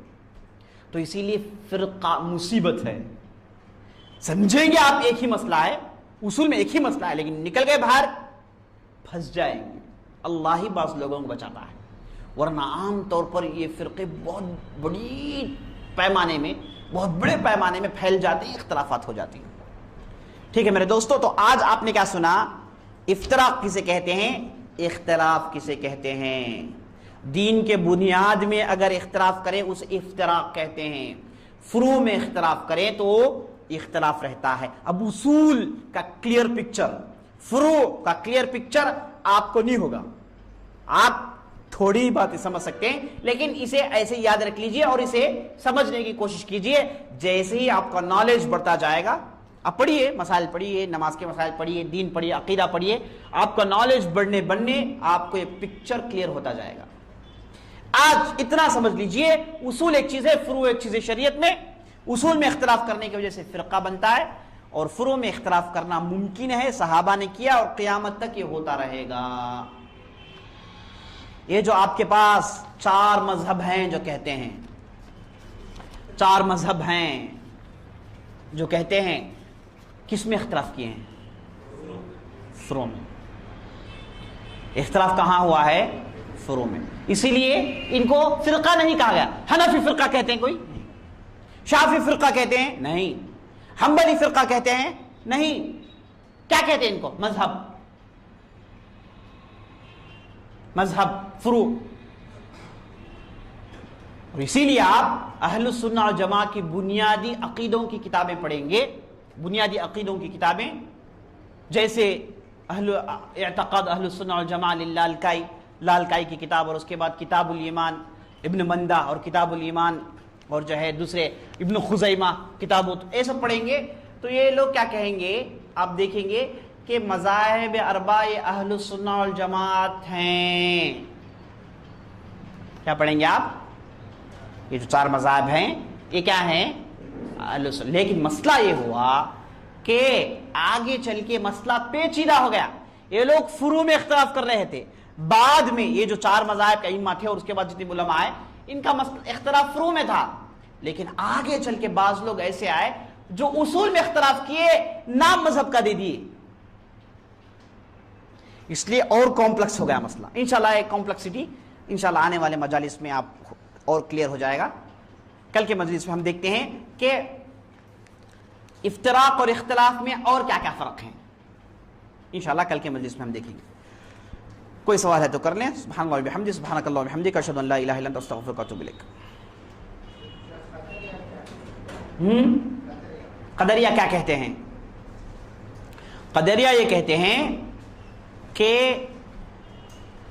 تو اسی لیے فرقہ مصیبت ہے. سمجھیں گے آپ ایک ہی مسئلہ ہے, اصول میں ایک ہی مسئلہ ہے, لیکن نکل گئے باہر پھنس جائیں گے. اللہ ہی بعض لوگوں کو بچاتا ہے, ورنہ عام طور پر یہ فرقے بہت بڑے پیمانے میں پھیل جاتے ہیں, اختلافات ہو جاتی ہیں. ٹھیک ہے میرے دوستو, تو آج آپ نے کیا سنا, افتراق کسے کہتے ہیں, اختلاف کسے کہتے ہیں. دین کے بنیاد میں اگر اختلاف کریں اس افتراق کہتے ہیں, فروع میں اختلاف کریں تو اختلاف رہتا ہے. اب اصول کا کلیئر پکچر, فروع کا کلیئر پکچر آپ کو نہیں ہوگا, آپ تھوڑی باتیں سمجھ سکتے ہیں, لیکن اسے ایسے یاد رکھ لیجئے اور اسے سمجھنے کی کوشش کیجئے. جیسے ہی آپ کا نالج بڑھتا جائے گا, آپ پڑھیے, مسائل پڑھیے, نماز کے مسائل پڑھیے, دین پڑھیے, عقیدہ پڑھیے, آپ کا نالج بڑھنے آپ کو یہ پکچر کلیئر ہوتا جائے گا. آج اتنا سمجھ لیجئے، اصول ایک چیز ہے، فروع ایک چیز ہے۔ شریعت میں اصول میں اختلاف کرنے کی وجہ سے فرقہ بنتا ہے، اور فروع میں اختلاف کرنا ممکن ہے، صحابہ نے کیا اور قیامت تک یہ ہوتا رہے گا۔ یہ جو آپ کے پاس 4 مذہب ہیں جو کہتے ہیں، 4 مذہب ہیں جو کہتے ہیں، کس میں اختلاف کیے ہیں؟ فروع میں۔ اختلاف کہاں ہوا ہے؟ فروع میں۔ اسی لیے ان کو فرقہ نہیں کہا گیا۔ حنفی فرقہ کہتے ہیں کوئی؟ شافعی فرقہ کہتے ہیں؟ نہیں۔ حنبلی فرقہ کہتے ہیں؟ نہیں۔ کیا کہتے ہیں ان کو؟ مذہب، مذہب، فروع۔ اور اسی لیے آپ اہل السنہ والجماعہ کی بنیادی عقیدوں کی کتابیں پڑھیں گے، بنیادی عقیدوں کی کتابیں، جیسے اعتقاد اہل السنہ والجماعہ للالکائی، لالکائی کی کتاب، اور اس کے بعد کتاب الایمان ابن مندہ، اور کتاب الایمان، اور جو ہے دوسرے ابن خزیمہ کتاب، یہ سب پڑھیں گے تو یہ لوگ کیا کہیں گے؟ آپ دیکھیں گے کہ مذاہب اربعہ یہ اہل السنہ والجماعت ہیں۔ کیا پڑھیں گے آپ؟ یہ جو 4 مذاہب ہیں یہ کیا ہیں؟ اہل السنہ۔ لیکن مسئلہ یہ ہوا کہ آگے چل کے مسئلہ پیچیدہ ہو گیا، یہ لوگ فروع میں اختلاف کر رہے تھے، بعد میں یہ جو 4 مذاہب کا ائمہ تھے اور اس کے بعد جتنے علماء آئے، ان کا اختلاف فروع میں تھا، لیکن آگے چل کے بعض لوگ ایسے آئے جو اصول میں اختلاف کیے، نام مذہب کا دے دیے، اس لیے اور کمپلیکس ہو گیا مسئلہ۔ انشاءاللہ ایک کمپلیکسٹی انشاءاللہ آنے والے مجالس میں آپ اور کلیئر ہو جائے گا۔ کل کے مجلس میں ہم دیکھتے ہیں کہ افتراق اور اختلاف میں اور کیا کیا فرق ہیں، انشاءاللہ کل کے مجلس میں ہم دیکھیں گے۔ کوئی سوال ہے تو کر لیں۔ سبحان اللہ وبحمدہ، سبحانک اللہم وبحمدک، اشہد ان لا الہ الا انت استغفرک واتوب الیک۔ قدریہ کیا کہتے ہیں؟ قدریہ یہ کہتے ہیں کہ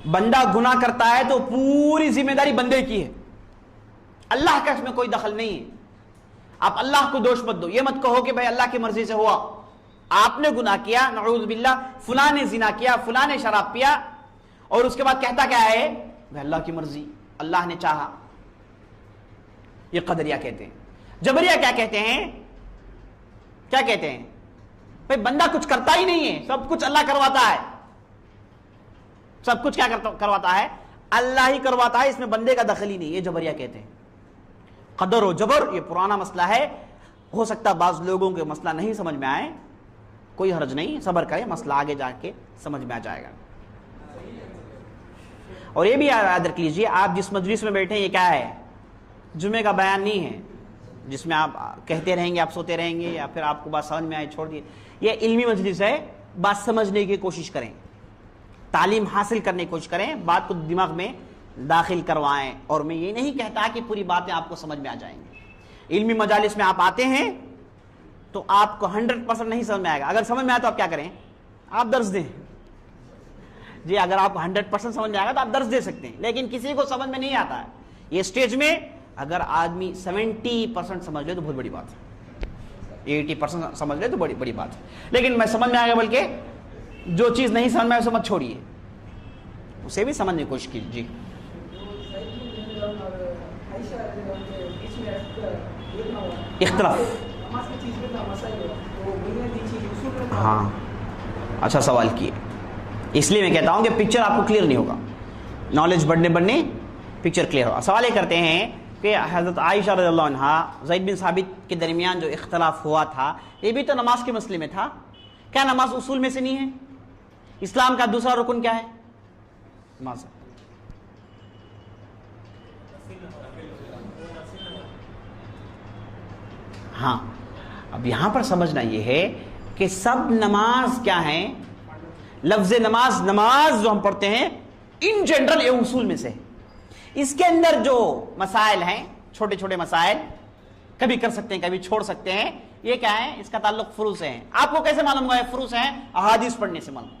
بندہ گناہ کرتا ہے تو پوری ذمہ داری بندے کی ہے، اللہ کا اس میں کوئی دخل نہیں ہے۔ آپ اللہ کو دوش مت دو، یہ مت کہو کہ بھائی اللہ کی مرضی سے ہوا، آپ نے گناہ کیا، نعوذ باللہ، فلاں نے زنا کیا، فلاں نے شراب پیا، اور اس کے بعد کہتا کیا ہے؟ بھائی اللہ کی مرضی، اللہ نے چاہا۔ یہ قدریہ کہتے ہیں۔ جبریہ کیا کہتے ہیں؟ کیا کہتے ہیں؟ بھائی بندہ کچھ کرتا ہی نہیں ہے، سب کچھ اللہ کرواتا ہے، سب کچھ کیا کرواتا ہے؟ اللہ ہی کرواتا ہے، اس میں بندے کا دخل ہی نہیں۔ یہ جبریہ کہتے ہیں۔ قدر و جبر یہ پرانا مسئلہ ہے، ہو سکتا ہے بعض لوگوں کے مسئلہ نہیں سمجھ میں آئے، کوئی حرج نہیں، صبر کرے، مسئلہ آگے جا کے سمجھ میں آ جائے گا۔ اور یہ بھی یاد رکھ لیجیے، آپ جس مجلس میں بیٹھے ہیں یہ کیا ہے؟ جمعے کا بیان نہیں ہے جس میں آپ کہتے رہیں گے، آپ سوتے رہیں گے، یا پھر آپ کو بات سمجھ میں آئے چھوڑ دیے۔ یہ علمی مجلس ہے، بات سمجھنے کی کوشش کریں، تعلیم حاصل کرنے کی کوشش کریں، بات کو دماغ میں داخل کروائیں۔ اور میں یہ نہیں کہتا کہ پوری باتیں آپ کو سمجھ میں آ جائیں گی۔ علمی مجالس میں آپ آتے ہیں تو آپ کو 100% نہیں سمجھ میں آئے گا، اگر سمجھ میں آئے تو آپ کیا کریں؟ آپ درس دیں۔ جی اگر آپ کو 100% سمجھ میں آئے گا تو آپ درس دے سکتے ہیں، لیکن کسی کو سمجھ میں نہیں آتا ہے۔ یہ سٹیج میں اگر آدمی 70% سمجھ لے تو بہت بڑی بات ہے، 80% سمجھ لے تو بڑی بڑی بات ہے۔ لیکن میں سمجھ میں آ گیا، بلکہ جو چیز نہیں سمجھ میں آئے اسے مت چھوڑیے، اسے بھی سمجھنے کی کوشش کیجیے۔ جی اختلاف، ہاں اچھا سوال کیے، اس لیے میں کہتا ہوں کہ پکچر آپ کو کلیئر نہیں ہوگا، نالج بڑھنے پکچر کلیئر ہوگا۔ سوال یہ کرتے ہیں کہ حضرت عائشہ رضی اللہ عنہا زید بن ثابت کے درمیان جو اختلاف ہوا تھا، یہ بھی تو نماز کے مسئلے میں تھا، کیا نماز اصول میں سے نہیں ہے؟ اسلام کا دوسرا رکن کیا ہے؟ نماز۔ ہاں اب یہاں پر سمجھنا یہ ہے کہ سب نماز کیا ہیں؟ لفظ نماز، نماز جو ہم پڑھتے ہیں ان جنرل یہ اصول میں سے، اس کے اندر جو مسائل ہیں، چھوٹے چھوٹے مسائل، کبھی کر سکتے ہیں کبھی چھوڑ سکتے ہیں، یہ کیا ہے؟ اس کا تعلق فروع سے ہے۔ آپ کو کیسے معلوم ہوا ہے فروع سے ہیں؟ احادیث پڑھنے سے معلوم۔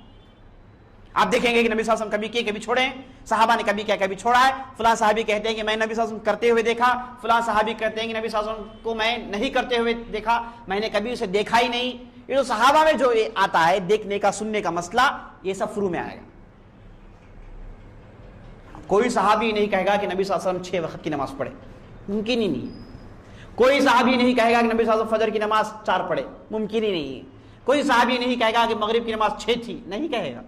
آپ دیکھیں گے کہ نبی صلی اللہ علیہ وسلم کبھی کیے کبھی چھوڑے، صحابہ نے کبھی کیا کبھی چھوڑا ہے، فلاں صحابی کہتے ہیں کہ میں نبی صلی اللہ علیہ وسلم کرتے ہوئے دیکھا، فلاں صحابی کہتے ہیں کہ نبی صلی اللہ علیہ وسلم کو میں نہیں کرتے ہوئے دیکھا، میں نے کبھی اسے دیکھا ہی نہیں۔ یہ جو صحابہ میں جو آتا ہے دیکھنے کا سننے کا مسئلہ، یہ سب فروع میں آئے گا۔ کوئی صحابی نہیں کہے گا کہ نبی صلی اللہ علیہ وسلم 6 وقت کی نماز پڑھے، ممکن ہی نہیں. کوئی صحابی نہیں کہے گا کہ نبی صلی اللہ علیہ وسلم فجر کی نماز 4 پڑھے، ممکن ہی نہیں. کوئی صحابی نہیں کہے گا کہ مغرب کی نماز 6 تھی، نہیں کہے گا،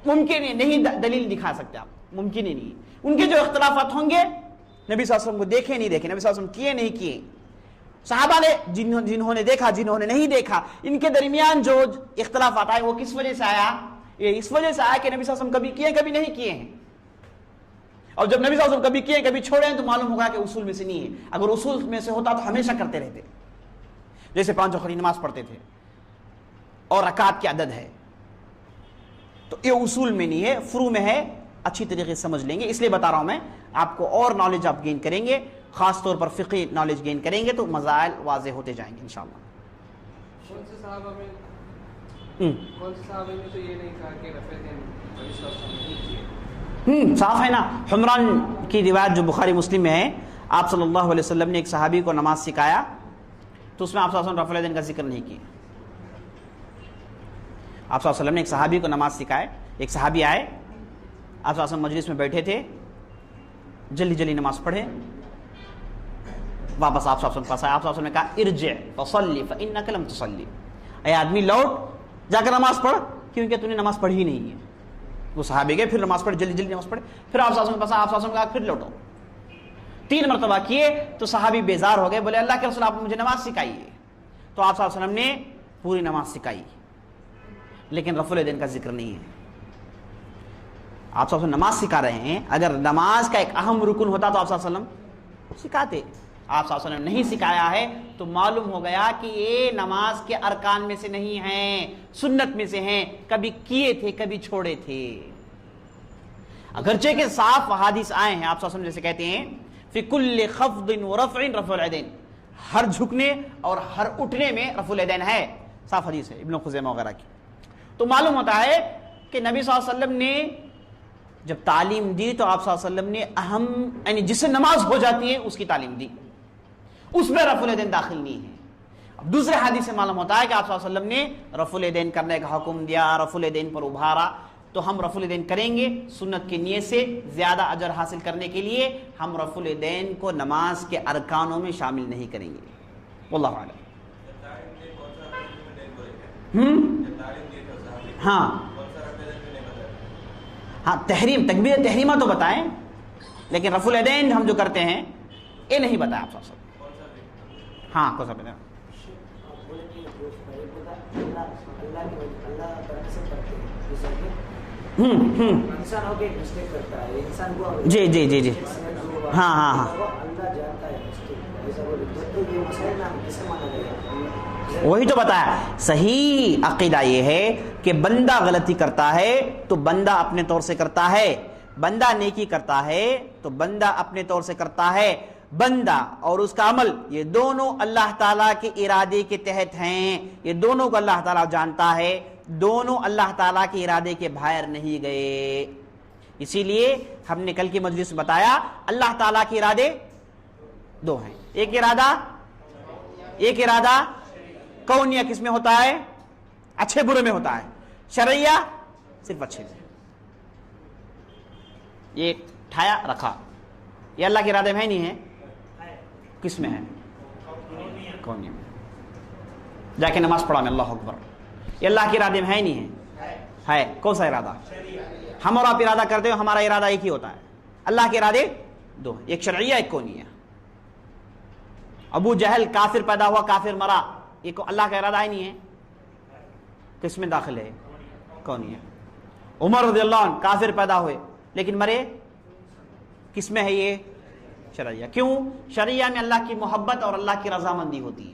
ممکن ہی نہیں. دلیل دکھا سکتے آپ، ممکن ہی نہیں. ان کے جو اختلافات ہوں گے نبی صلی اللہ علیہ وسلم کو دیکھے نہیں دیکھے، نبی صلی اللہ علیہ وسلم کیے نہیں کیے، صحابہ نے جنہوں نے دیکھا جنہوں نے نہیں دیکھا، ان کے درمیان جو اختلافات آئے وہ کس وجہ سے آیا؟ یہ اس وجہ سے آیا کہ نبی صلی اللہ علیہ وسلم کبھی کیے کبھی نہیں کیے ہیں. اور جب نبی صلی اللہ علیہ وسلم کبھی کیے کبھی چھوڑے ہیں تو معلوم ہوگا کہ اصول میں سے نہیں ہے. اگر اصول میں سے ہوتا تو ہمیشہ کرتے رہتے، جیسے 5 وقت کی نماز پڑھتے تھے اور رکعات کی عدد ہے. تو یہ اصول میں نہیں ہے، فروع میں ہے. اچھی طریقے سے سمجھ لیں گے، اس لیے بتا رہا ہوں میں آپ کو. اور نالج آپ گین کریں گے، خاص طور پر فقہی نالج گین کریں گے تو مسائل واضح ہوتے جائیں گے انشاءاللہ. کون سے صحابہ میں تو یہ نہیں کہا کہ رفع دین نبی صلی اللہ علیہ وسلم نہیں کیے؟ صاف ہے نا. حمران کی روایت جو بخاری مسلم میں ہے، آپ صلی اللہ علیہ وسلم نے ایک صحابی کو نماز سکھایا تو اس میں آپ صلی اللہ علیہ وسلم رفع الیدین کا ذکر نہیں کیا. آپ صلی اللہ علیہ وسلم نے ایک صحابی کو نماز سکھائے. ایک صحابی آئے، آپ صلی اللہ علیہ وسلم مجلس میں بیٹھے تھے، جلدی جلدی نماز پڑھے، واپس آپ صلی اللہ علیہ وسلم پاس آئے. آپ صلی اللہ علیہ وسلم نے کہا ارجع فصلی فانک لم تصلی، اے آدمی لوٹ جا کر نماز پڑھ کیونکہ تو نے نماز پڑھی نہیں ہے. وہ صحابی گئے، پھر نماز پڑھ، جلدی جلدی نماز پڑھے. پھر آپ صلی اللہ علیہ وسلم پاس آئے، آپ صلی اللہ علیہ وسلم نے کہا پھر لوٹو. 3 مرتبہ کیے تو صحابی بیزار ہو گئے، بولے اللہ کے رسول آپ مجھے نماز سکھائیے. تو آپ صلی اللہ علیہ وسلم نے پوری نماز سکھائی، لیکن رفع الیدین کا ذکر نہیں ہے. آپ صلی اللہ علیہ وسلم نماز سکھا رہے ہیں، اگر نماز کا ایک اہم رکن ہوتا تو آپ صلی اللہ علیہ وسلم سکھاتے. آپ صلی اللہ علیہ وسلم نے نہیں سکھایا ہے تو معلوم ہو گیا کہ یہ نماز کے ارکان میں سے نہیں ہیں، سنت میں سے ہیں. کبھی کیے تھے کبھی چھوڑے تھے. اگرچہ کہ صاف حدیث آئے ہیں، آپ صلی اللہ علیہ وسلم جیسے کہتے ہیں فی کل خفض ورفع رفع الیدین، ہر جھکنے اور ہر اٹھنے میں رفع الیدین ہے. صاف حدیث ہے ابن خزیمہ وغیرہ کی. تو معلوم ہوتا ہے کہ نبی صلی اللہ علیہ وسلم نے جب تعلیم دی تو آپ صلی اللہ علیہ وسلم نے اہم، یعنی جس سے نماز ہو جاتی ہے اس کی تعلیم دی، اس میں رفع الیدین داخل نہیں ہے. اب دوسرے حدیث سے معلوم ہوتا ہے کہ آپ صلی اللہ علیہ وسلم نے رفع الیدین کرنے کا حکم دیا، رفع الیدین پر ابھارا. تو ہم رفع الیدین کریں گے سنت کی نیت سے زیادہ اجر حاصل کرنے کے لیے. ہم رفع الیدین کو نماز کے ارکانوں میں شامل نہیں کریں گے. واللہ اعلم. ہاں تحریم، تکبیر تحریمہ تو بتائیں، لیکن رفع الیدین ہم جو کرتے ہیں یہ نہیں بتایا آپ صلی اللہ علیہ وسلم. ہاں کون سا بتایا؟ جی جی جی جی ہاں ہاں ہاں وہی تو بتایا. صحیح عقیدہ یہ ہے کہ بندہ غلطی کرتا ہے تو بندہ اپنے طور سے کرتا ہے، بندہ نیکی کرتا ہے تو بندہ اپنے طور سے کرتا ہے. بندہ اور اس کا عمل یہ دونوں اللہ تعالیٰ کے ارادے کے تحت ہیں، یہ دونوں کو اللہ تعالیٰ جانتا ہے. دونوں اللہ تعالیٰ کے ارادے کے باہر نہیں گئے. اسی لیے ہم نے کل کی مجلس میں بتایا اللہ تعالیٰ کے ارادے 2 ہیں. ایک ارادہ کونیہ کس میں ہوتا ہے؟ اچھے برے میں ہوتا ہے. شرعیہ صرف اچھے میں. یہ ٹھایا رکھا، یہ اللہ کے ارادے میں نہیں ہے. کس میں ہے؟ کونیہ میں. جا کے نماز پڑھا میں اللہ اکبر، یہ اللہ کے ارادے میں ہے نہیں ہے. کون سا ارادہ؟ ہم اور آپ ارادہ کرتے ہو، ہمارا ارادہ ایک ہی ہوتا ہے. اللہ کے ارادے 2 ہیں، ایک شرعیہ ایک کونیہ. ابو جہل کافر پیدا ہوا کافر مرا، یہ اللہ کا ارادہ ہی نہیں ہے. کس میں داخل ہے؟ کونیہ. عمر رضی اللہ عنہ کافر پیدا ہوئے لیکن مرے، کس میں ہے یہ؟ شرعیہ. کیوں؟ شرعیہ میں اللہ کی محبت اور اللہ کی رضامندی ہوتی ہے،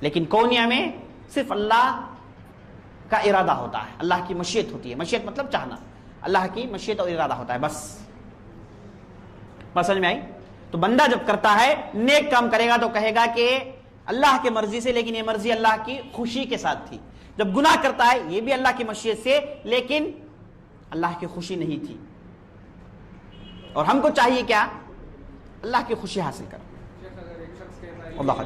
لیکن کونیہ میں صرف اللہ کا ارادہ ہوتا ہے، اللہ کی مشیت ہوتی ہے. مشیت مطلب چاہنا، اللہ کی مشیت اور ارادہ ہوتا ہے بس. سمجھ میں آئی؟ تو بندہ جب کرتا ہے نیک کام کرے گا تو کہے گا کہ اللہ کی مرضی سے، لیکن یہ مرضی اللہ کی خوشی کے ساتھ تھی. جب گناہ کرتا ہے یہ بھی اللہ کی مشیت سے لیکن اللہ کی خوشی نہیں تھی. اور ہم کو چاہیے کیا؟ اللہ کی خوشی حاصل کرنا. اللہ خیر.